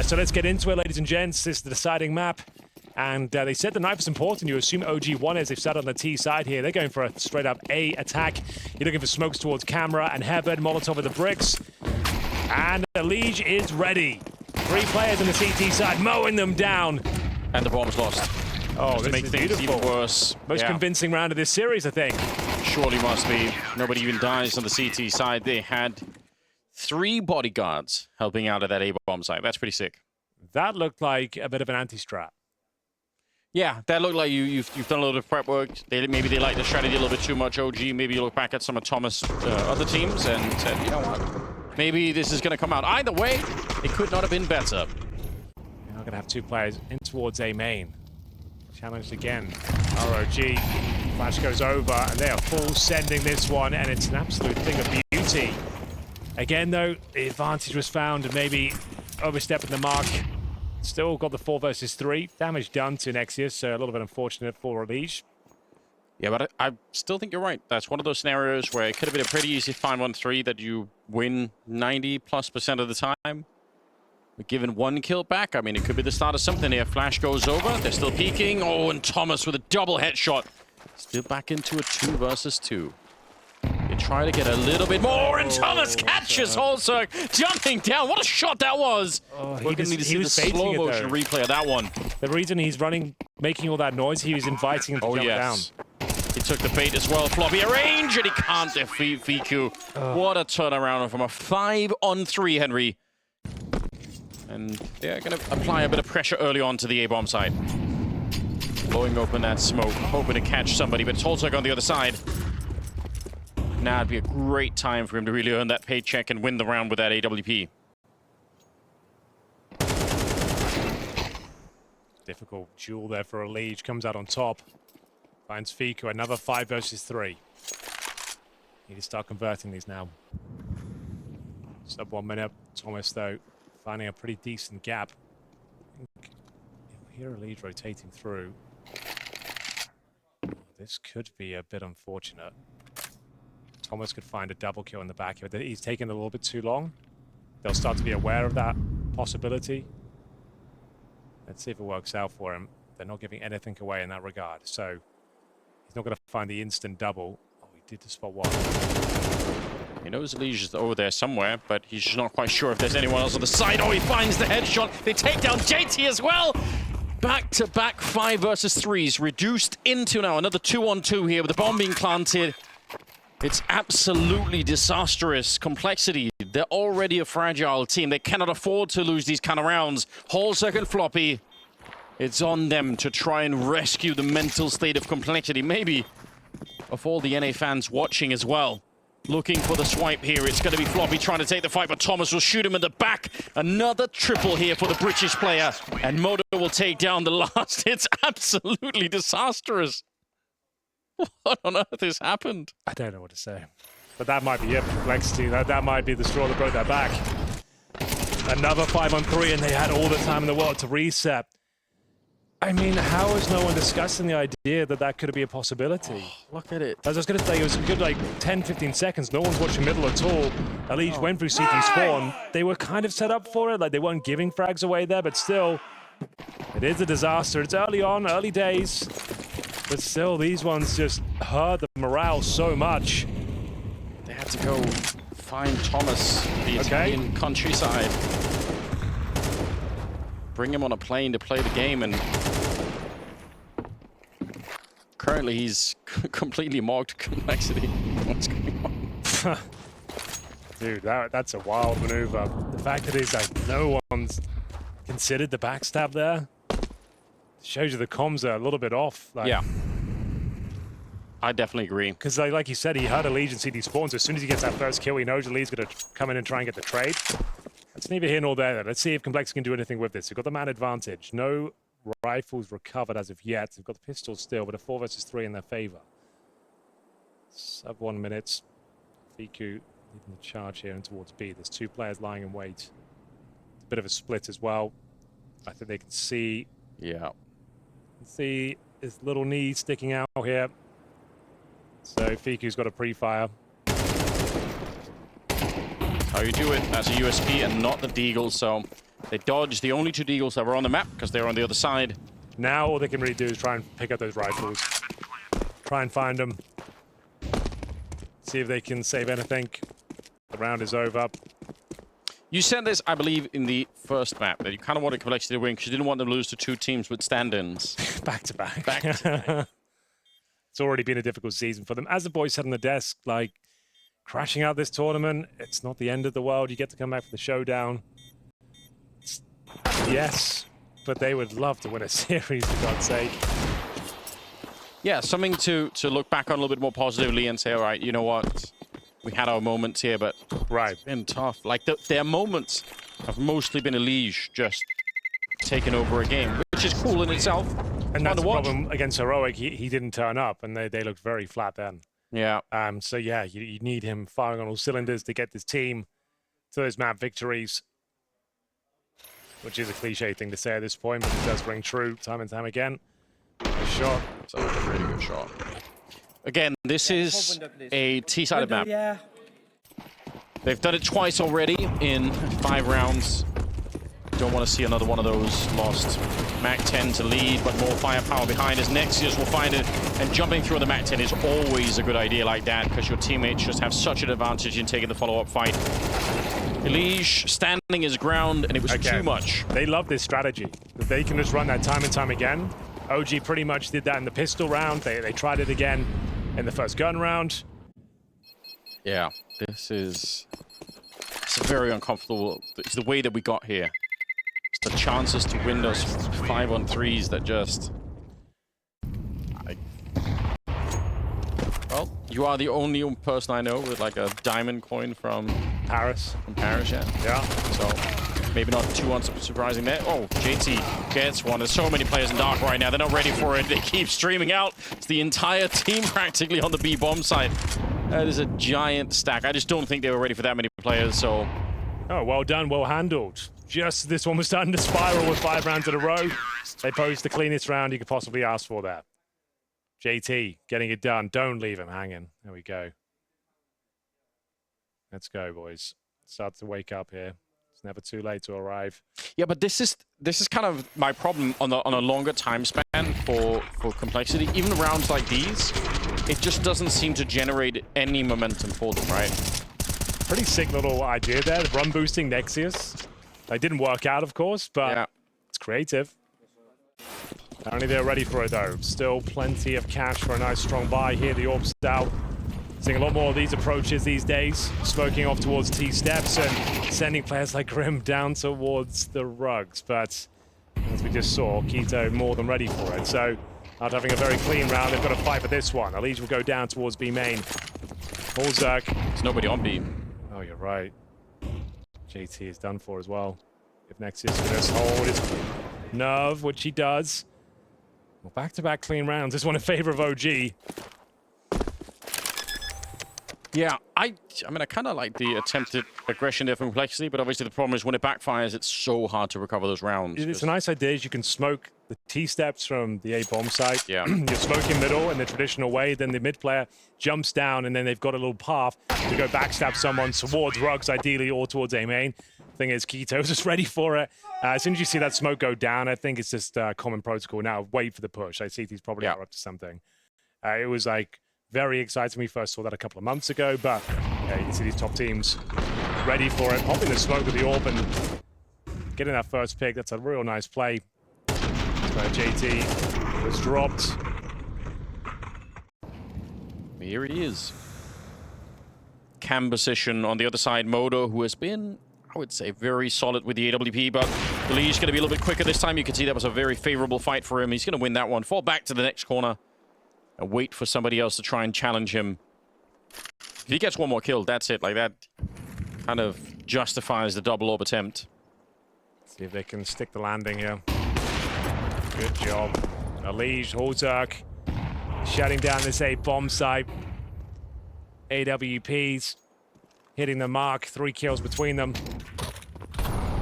So let's get into it, ladies and gents. This is the deciding map. And they said the knife is important. You assume OG won as they've sat on the T side here. They're going for a straight-up A attack. You're looking for smokes towards camera and Heaven. Molotov with the bricks. And Elige is ready. 3 players on the CT side, mowing them down. And the bomb's lost. Oh, to make things beautiful. even worse. Most convincing round of this series, I think. Surely must be. Nobody even dies on the CT side. They had 3 bodyguards helping out at that A-bomb site. That's pretty sick. That looked like a bit of an anti-strat. Yeah, that looked like you've done a little bit of prep work. Maybe they like the strategy a little bit too much. OG, maybe you look back at some of Thomas' other teams and said, you know what? Maybe this is going to come out. Either way, it could not have been better. You're not going to have 2 players in towards A main. Challenged again. ROG. Flash goes over, and they are full sending this one, and it's an absolute thing of beauty. Again, though, the advantage was found, and maybe overstepping the mark. Still got the 4 versus 3. Damage done to Nexius, so a little bit unfortunate for Elige. Yeah, but I still think you're right. That's one of those scenarios where it could have been a pretty easy 5-1-3 that you win 90+% of the time. But given 1 kill back, I mean, it could be the start of something here. Flash goes over. They're still peeking. Oh, and Thomas with a double headshot. Still back into a 2 versus 2. You try to get a little bit more, and Thomas catches also jumping down. What a shot that was! Oh, We're going to need to see the slow motion replay of that one. The reason he's running, making all that noise, he was inviting him to jump down. He took the bait as well. Floppy a range, and he can't defeat Fiku. What a turnaround from a 5-on-3, Henry. And they're going to apply a bit of pressure early on to the A-bomb side. Blowing open that smoke, hoping to catch somebody, but it's also on the other side. Now it'd be a great time for him to really earn that paycheck and win the round with that AWP. Difficult duel there for Elige. Comes out on top. Finds Fiku. Another 5 versus 3. Need to start converting these now. Sub 1 minute. Thomas, though, finding a pretty decent gap. I think you'll hear Elige rotating through. This could be a bit unfortunate. Thomas could find a double kill in the back here. He's taken a little bit too long. They'll start to be aware of that possibility. Let's see if it works out for him. They're not giving anything away in that regard. So he's not going to find the instant double. Oh, he did just spot 1. He knows Elige is over there somewhere, but he's just not quite sure if there's anyone else on the side. Oh, he finds the headshot. They take down JT as well. Back-to-back 5 versus 3s. Reduced into now another 2-on-2 here with the bomb being planted. It's absolutely disastrous. Complexity, they're already a fragile team. They cannot afford to lose these kind of rounds. Whole second Floppy. It's on them to try and rescue the mental state of Complexity. Maybe of all the NA fans watching as well. Looking for the swipe here. It's going to be Floppy trying to take the fight, but Thomas will shoot him in the back. Another triple here for the British player. And Moto will take down the last. It's absolutely disastrous. What on earth has happened? I don't know what to say. But that might be it, Complexity. That might be the straw that broke their back. Another 5-on-3, and they had all the time in the world to reset. I mean, how is no one discussing the idea that that could be a possibility? Oh, look at it. As I was going to say, it was a good, like, 10-15 seconds. No one's watching middle at all. Elige went through CT spawn. They were kind of set up for it. Like, they weren't giving frags away there, but still, it is a disaster. It's early on, early days. But still, these ones just hurt the morale so much. They had to go find Thomas, the Italian countryside. Bring him on a plane to play the game, and currently he's completely mocked Complexity. What's going on? Dude, that's a wild maneuver. The fact that it's like no one's considered the backstab there shows you the comms are a little bit off. Like, Yeah. I definitely agree. because like you said, he heard Allegiance CD spawns. As soon as he gets that first kill, he knows Allegi's going to come in and try and get the trade. That's neither here nor there. Let's see if Complex can do anything with this. They've got the man advantage. No rifles recovered as of yet. They've got the pistols still, but a 4 versus 3 in their favor. Sub 1 minute. Fiku leading the charge here and towards B. There's 2 players lying in wait. It's a bit of a split as well. I think they can see his little knee sticking out here. So Fiku's got a pre-fire. How you do it as a USP and not the Deagle, so they dodged the only 2 Deagles that were on the map because they were on the other side. Now all they can really do is try and pick up those rifles. Try and find them. See if they can save anything. The round is over. You said this, I believe, in the first map, that you kind of wanted Complexity to win because you didn't want them to lose to 2 teams with stand-ins. Back to back. Back to back. It's already been a difficult season for them. As the boys said on the desk, like, crashing out this tournament, it's not the end of the world. You get to come back for the showdown. Yes, but they would love to win a series, for God's sake. Yeah, something to look back on a little bit more positively and say, all right, you know what? We had our moments here, but Right. it's been tough. Like, their moments have mostly been Elige just taking over a game, which is cool in itself. And that's the problem against Heroic. He didn't turn up, and they looked very flat then. Yeah. So, yeah, you need him firing on all cylinders to get this team to those map victories, which is a cliche thing to say at this point, but it does ring true time and time again. Good shot. It's a really good shot. Again, this is a T-sided map. Yeah. They've done it twice already in 5 rounds. Don't want to see another one of those lost. Mac 10 to lead, but more firepower behind as Nexius will find it. And jumping through the Mac 10 is always a good idea like that, because your teammates just have such an advantage in taking the follow-up fight. Elige standing his ground, and it was too much. They love this strategy. They can just run that time and time again. OG pretty much did that in the pistol round. They tried it again in the first gun round. Yeah, it's very uncomfortable. It's the way that we got here. It's the chances to win those 5-on-3s that just... Well, you are the only person I know with like a diamond coin from Paris. Yeah. So maybe not too unsurprising there. Oh, JT gets one. There's so many players in Dark right now. They're not ready for it. They keep streaming out. It's the entire team practically on the B bomb side. That is a giant stack. I just don't think they were ready for that many players, so... Oh, well done, well handled. Just this one was starting to spiral with 5 rounds in a row. They posed the cleanest round you could possibly ask for there. JT getting it done. Don't leave him hanging. There we go. Let's go, boys. Start to wake up here. It's never too late to arrive. Yeah, but this is kind of my problem on a longer time span for Complexity. Even rounds like these, it just doesn't seem to generate any momentum for them, right? Pretty sick little idea there. Run boosting Nexius. They didn't work out, of course, but it's creative. Apparently they're ready for it, though. Still plenty of cash for a nice strong buy here. The Orb's out. Seeing a lot more of these approaches these days. Smoking off towards T-steps and sending players like Grim down towards the rugs. But as we just saw, Keto more than ready for it. So after having a very clean round, they've got to fight for this one. Elige will go down towards B main. Zerk. There's nobody on B. Oh, you're right. JT is done for as well. If Nexius can just hold his nerve, which he does. Well, back-to-back clean rounds. This one in favor of OG. Yeah, I mean, I kind of like the attempted aggression there from Complexity, but obviously the problem is when it backfires, it's so hard to recover those rounds. It's a nice idea. You can smoke the T-steps from the A-bomb site. Yeah. You're smoking middle in the traditional way, then the mid player jumps down, and then they've got a little path to go backstab someone towards rugs, ideally, or towards A main. Thing is, Keto's just ready for it. As soon as you see that smoke go down, I think it's just common protocol. Now, wait for the push. I see he's probably up to something. It was like very exciting when we first saw that a couple of months ago, but yeah, you can see these top teams ready for it. Popping the smoke with the Orb and getting that first pick. That's a real nice play. JT was dropped. Here he is. cam position on the other side. Modo, who has been, I would say, very solid with the AWP, but the Leash going to be a little bit quicker this time. You can see that was a very favorable fight for him. He's going to win that one. Fall back to the next corner and wait for somebody else to try and challenge him. If he gets one more kill, that's it. Like, that kind of justifies the double orb attempt. See if they can stick the landing here. Good job. Elige, Hortark, shutting down this A bomb site. AWPs hitting the mark. 3 kills between them.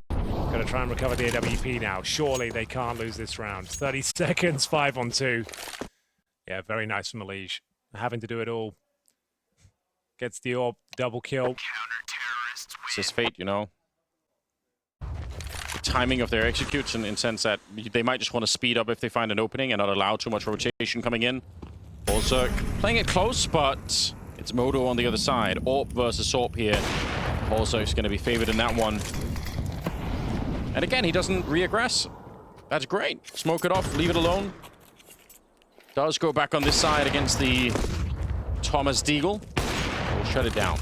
Gotta try and recover the AWP now. Surely they can't lose this round. 30 seconds, 5 on 2. Yeah, very nice from Elige. Having to do it all. Gets the orb, double kill. It's his fate, you know. The timing of their executes in sense that they might just want to speed up if they find an opening and not allow too much rotation coming in. Also playing it close, but it's Modo on the other side. Orb versus Orb here. Also is going to be favored in that one. And again, he doesn't re-aggress. That's great. Smoke it off, leave it alone. Does go back on this side against the Thomas Deagle. We'll shut it down.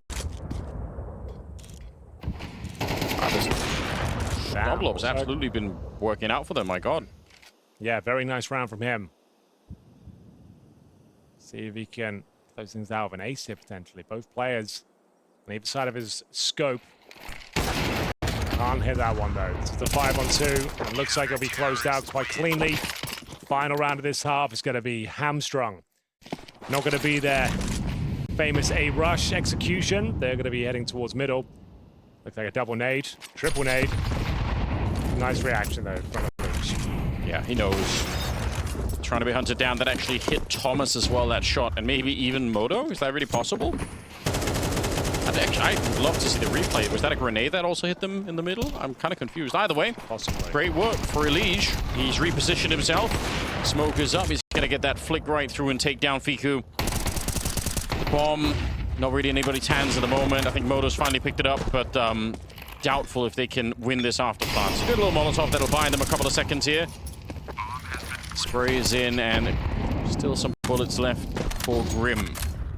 Double Orb's absolutely been working out for them, my god. Yeah, very nice round from him. See if he can close things out with an ace here, potentially. Both players on either side of his scope. Can't hit that one, though. This is the 5 on 2. It looks like it'll be closed out quite cleanly. Final round of this half is going to be hamstrung. Not going to be their famous A-rush execution. They're going to be heading towards middle. Looks like a double nade, triple nade. Nice reaction, though, from Elige. Yeah, he knows. Trying to be hunted down. That actually hit Thomas as well, that shot. And maybe even Modo? Is that really possible? I'd love to see the replay. Was that a grenade that also hit them in the middle? I'm kind of confused. Either way, Possibly. Great work for Elige. He's repositioned himself. Smoke is up. He's going to get that flick right through and take down Fiku. The bomb, not really in anybody's hands at the moment. I think Modo's finally picked it up, but doubtful if they can win this after plant. So good little Molotov that'll buy them a couple of seconds here. Sprays in, and still some bullets left for Grim.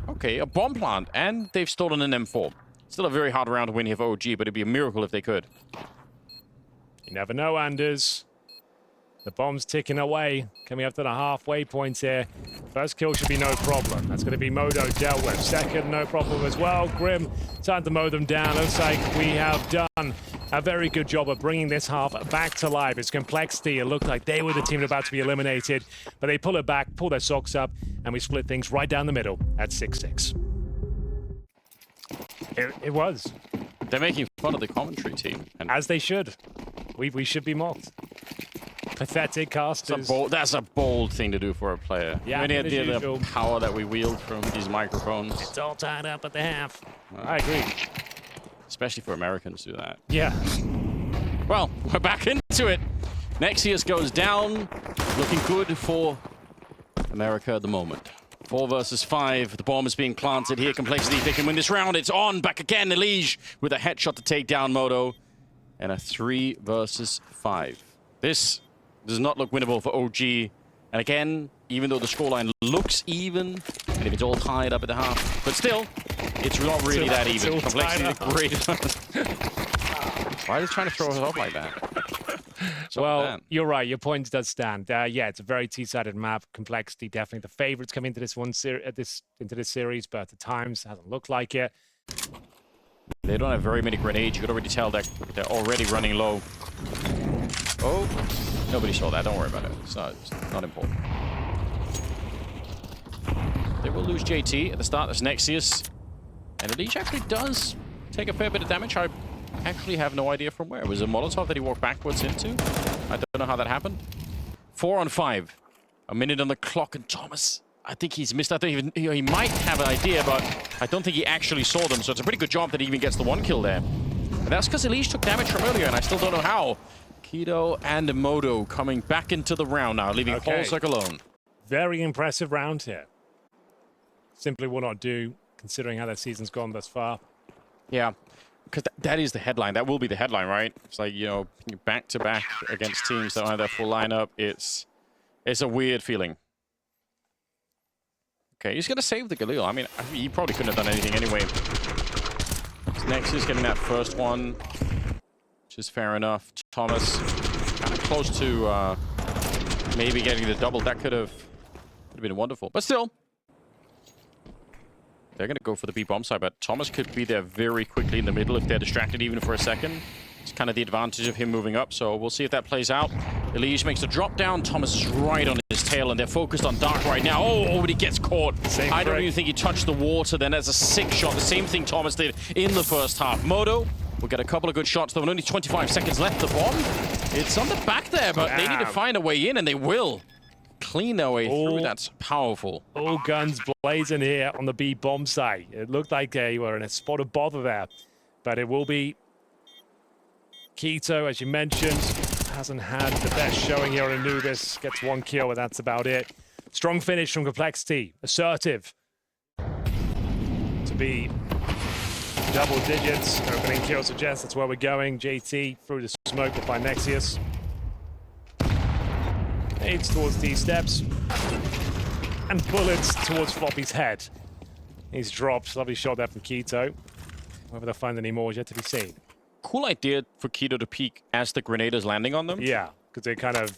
Okay, a bomb plant, and they've stolen an M4. Still a very hard round to win here for OG, but it'd be a miracle if they could. You never know, Anders. The bomb's ticking away. Coming up to the halfway point here. First kill should be no problem. That's going to be Modo dealt with. Second, no problem as well. Grim, time to mow them down. Looks like we have done a very good job of bringing this half back to life. It's Complexity. It looked like they were the team about to be eliminated, but they pull it back, pull their socks up, and we split things right down the middle at 6-6. It was. They're making fun of the commentary team. And as they should. We should be mocked. Pathetic casters. That's a bold thing to do for a player. Yeah, any idea the power that we wield from these microphones? It's all tied up at the half. I agree. Especially for Americans to do that. Yeah. Well, we're back into it. Nexius goes down. Looking good for America at the moment. 4 versus 5. The bomb is being planted here. Complexity, if they can win this round. It's on. Back again. Elige with a headshot to take down Modo. And a 3 versus 5. This does not look winnable for OG. And again, even though the scoreline looks even, and if it's all tied up at the half, but still, it's not really that even. Complexity, great. Why are they trying to throw us off like that? Well, you're right. Your point does stand. Yeah, it's a very T-sided map. Complexity, definitely the favorites coming into this into this series, but at times hasn't looked like it. They don't have very many grenades. You could already tell that they're already running low. Oh, nobody saw that. Don't worry about it. It's not important. They will lose JT at the start. That's Nexius. And Elige actually does take a fair bit of damage. I actually have no idea from where. It was a Molotov that he walked backwards into. I don't know how that happened. 4 on 5. A minute on the clock, and Thomas, I think he's missed. I think he might have an idea, but I don't think he actually saw them. So it's a pretty good job that he even gets the 1 kill there. And that's because Elige took damage from earlier, and I still don't know how. Kido and Modo coming back into the round now, leaving Holzek alone. Very impressive round here. Simply will not do, considering how their season's gone thus far. Yeah, because that is the headline. That will be the headline, right? It's like, you know, back-to-back against teams that don't have their full lineup. It's a weird feeling. Okay, he's going to save the Galil. I mean, he probably couldn't have done anything anyway. Next is getting that first one, which is fair enough. Thomas kind of close to maybe getting the double. That could have been wonderful. But still, they're going to go for the B bomb side. But Thomas could be there very quickly in the middle if they're distracted even for a second. It's kind of the advantage of him moving up. So we'll see if that plays out. Elise makes the drop down. Thomas is right on his tail, and they're focused on Dark right now. Oh, but he gets caught. I don't even think he touched the water. Then there's a sick shot. The same thing Thomas did in the first half. Moto will get a couple of good shots, though, and only 25 seconds left. The bomb, it's on the back there, but they need to find a way in, and they will. Clean their way through. That's powerful. All guns blazing here on the B bomb site. It looked like they were in a spot of bother there, but it will be Keto, as you mentioned, hasn't had the best showing here on Anubis. Gets 1 kill, but that's about it. Strong finish from Complexity. Assertive. To be double digits. Opening kill suggests that's where we're going. JT through the smoke to find Nexius. Aids towards these steps. And bullets towards Floppy's head. He's dropped. Lovely shot there from Keto. Whether they'll find any more is yet to be seen. Cool idea for Keto to peek as the grenade is landing on them. Yeah, because it kind of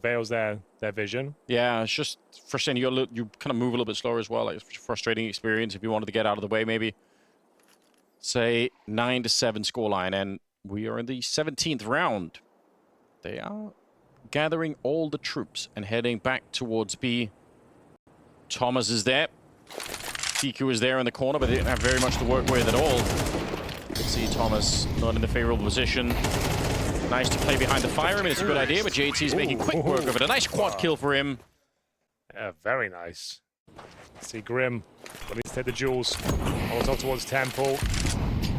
veils their vision. Yeah, it's just frustrating. You kind of move a little bit slower as well. Like, it's a frustrating experience if you wanted to get out of the way, maybe. Say 9-7 scoreline, and we are in the 17th round. They are gathering all the troops and heading back towards B. Thomas is there. Tiku is there in the corner, but they didn't have very much to work with at all. You can see Thomas not in the favorable position. Nice to play behind the fire. I mean, it's a good idea, but JT's making quick work of it. A nice quad kill for him. Yeah, very nice. See Grim, at least take the jewels. Molotov towards Temple.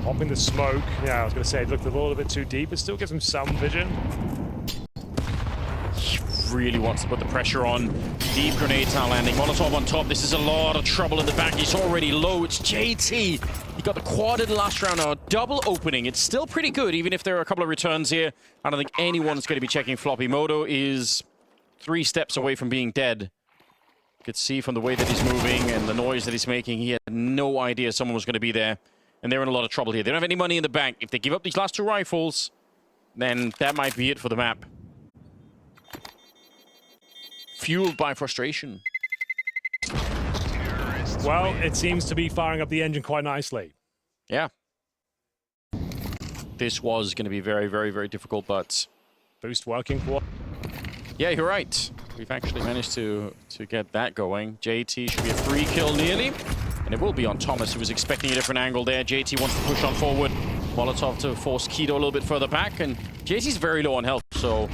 Popping the smoke. Yeah, I was going to say it looked a little bit too deep, but still gives him some vision. He really wants to put the pressure on. Deep grenades now landing. Molotov on top. This is a lot of trouble in the back. He's already low. It's JT. He got the quad in the last round. Now a double opening. It's still pretty good, even if there are a couple of returns here. I don't think anyone's going to be checking Floppy. Moto is 3 steps away from being dead. You could see from the way that he's moving and the noise that he's making, he had no idea someone was going to be there. And they're in a lot of trouble here. They don't have any money in the bank. If they give up these last 2 rifles, then that might be it for the map. Fueled by frustration. Well, it seems to be firing up the engine quite nicely. Yeah. This was going to be very, very, very difficult, but... Boost working for... Yeah, you're right. We've actually managed to get that going. JT should be a free kill nearly. And it will be on Thomas, who was expecting a different angle there. JT wants to push on forward. Molotov to force Keto a little bit further back. And JT's very low on health, so...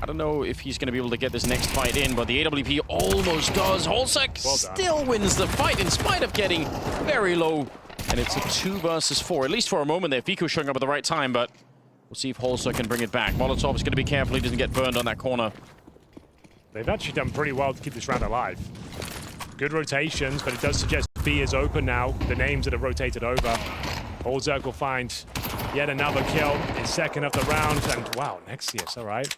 I don't know if he's going to be able to get this next fight in, but the AWP almost does. Holsek still wins the fight in spite of getting very low. And it's a 2 versus 4, at least for a moment there. Fiku showing up at the right time, but we'll see if Holsek can bring it back. Molotov is going to be careful he doesn't get burned on that corner. They've actually done pretty well to keep this round alive. Good rotations, but it does suggest B is open now. The names that have rotated over. Holsek will find yet another kill, his second of the round. And wow, Nexius, all right.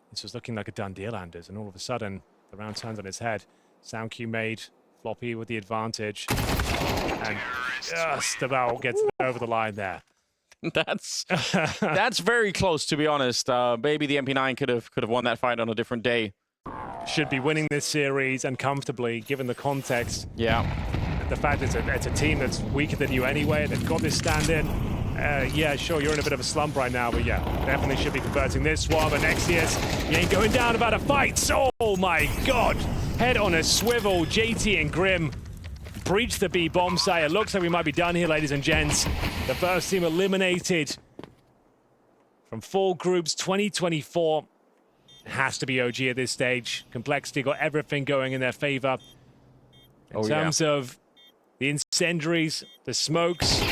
This was looking like a done deal, Anders, and all of a sudden, the round turns on its head. Sound cue made, Floppy with the advantage, and just about gets over the line there. That's very close, to be honest. Maybe the MP9 could have won that fight on a different day. Should be winning this series, and comfortably, given the context. Yeah. The fact it's a team that's weaker than you anyway, they've got this stand-in. Yeah, sure, you're in a bit of a slump right now, but yeah, definitely should be converting this one. But Nexius, he ain't going down about a fight. Oh my God. Head on a swivel. JT and Grim breach the B bomb site. It looks like we might be done here, ladies and gents. The first team eliminated from 4 groups, 2024. Has to be OG at this stage. Complexity got everything going in their favor. In terms of the incendiaries, the smokes,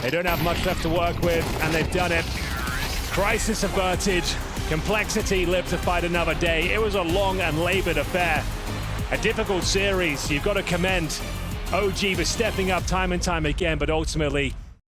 they don't have much left to work with, and they've done it. Crisis averted. Complexity lived to fight another day. It was a long and labored affair. A difficult series. You've got to commend OG for stepping up time and time again, but ultimately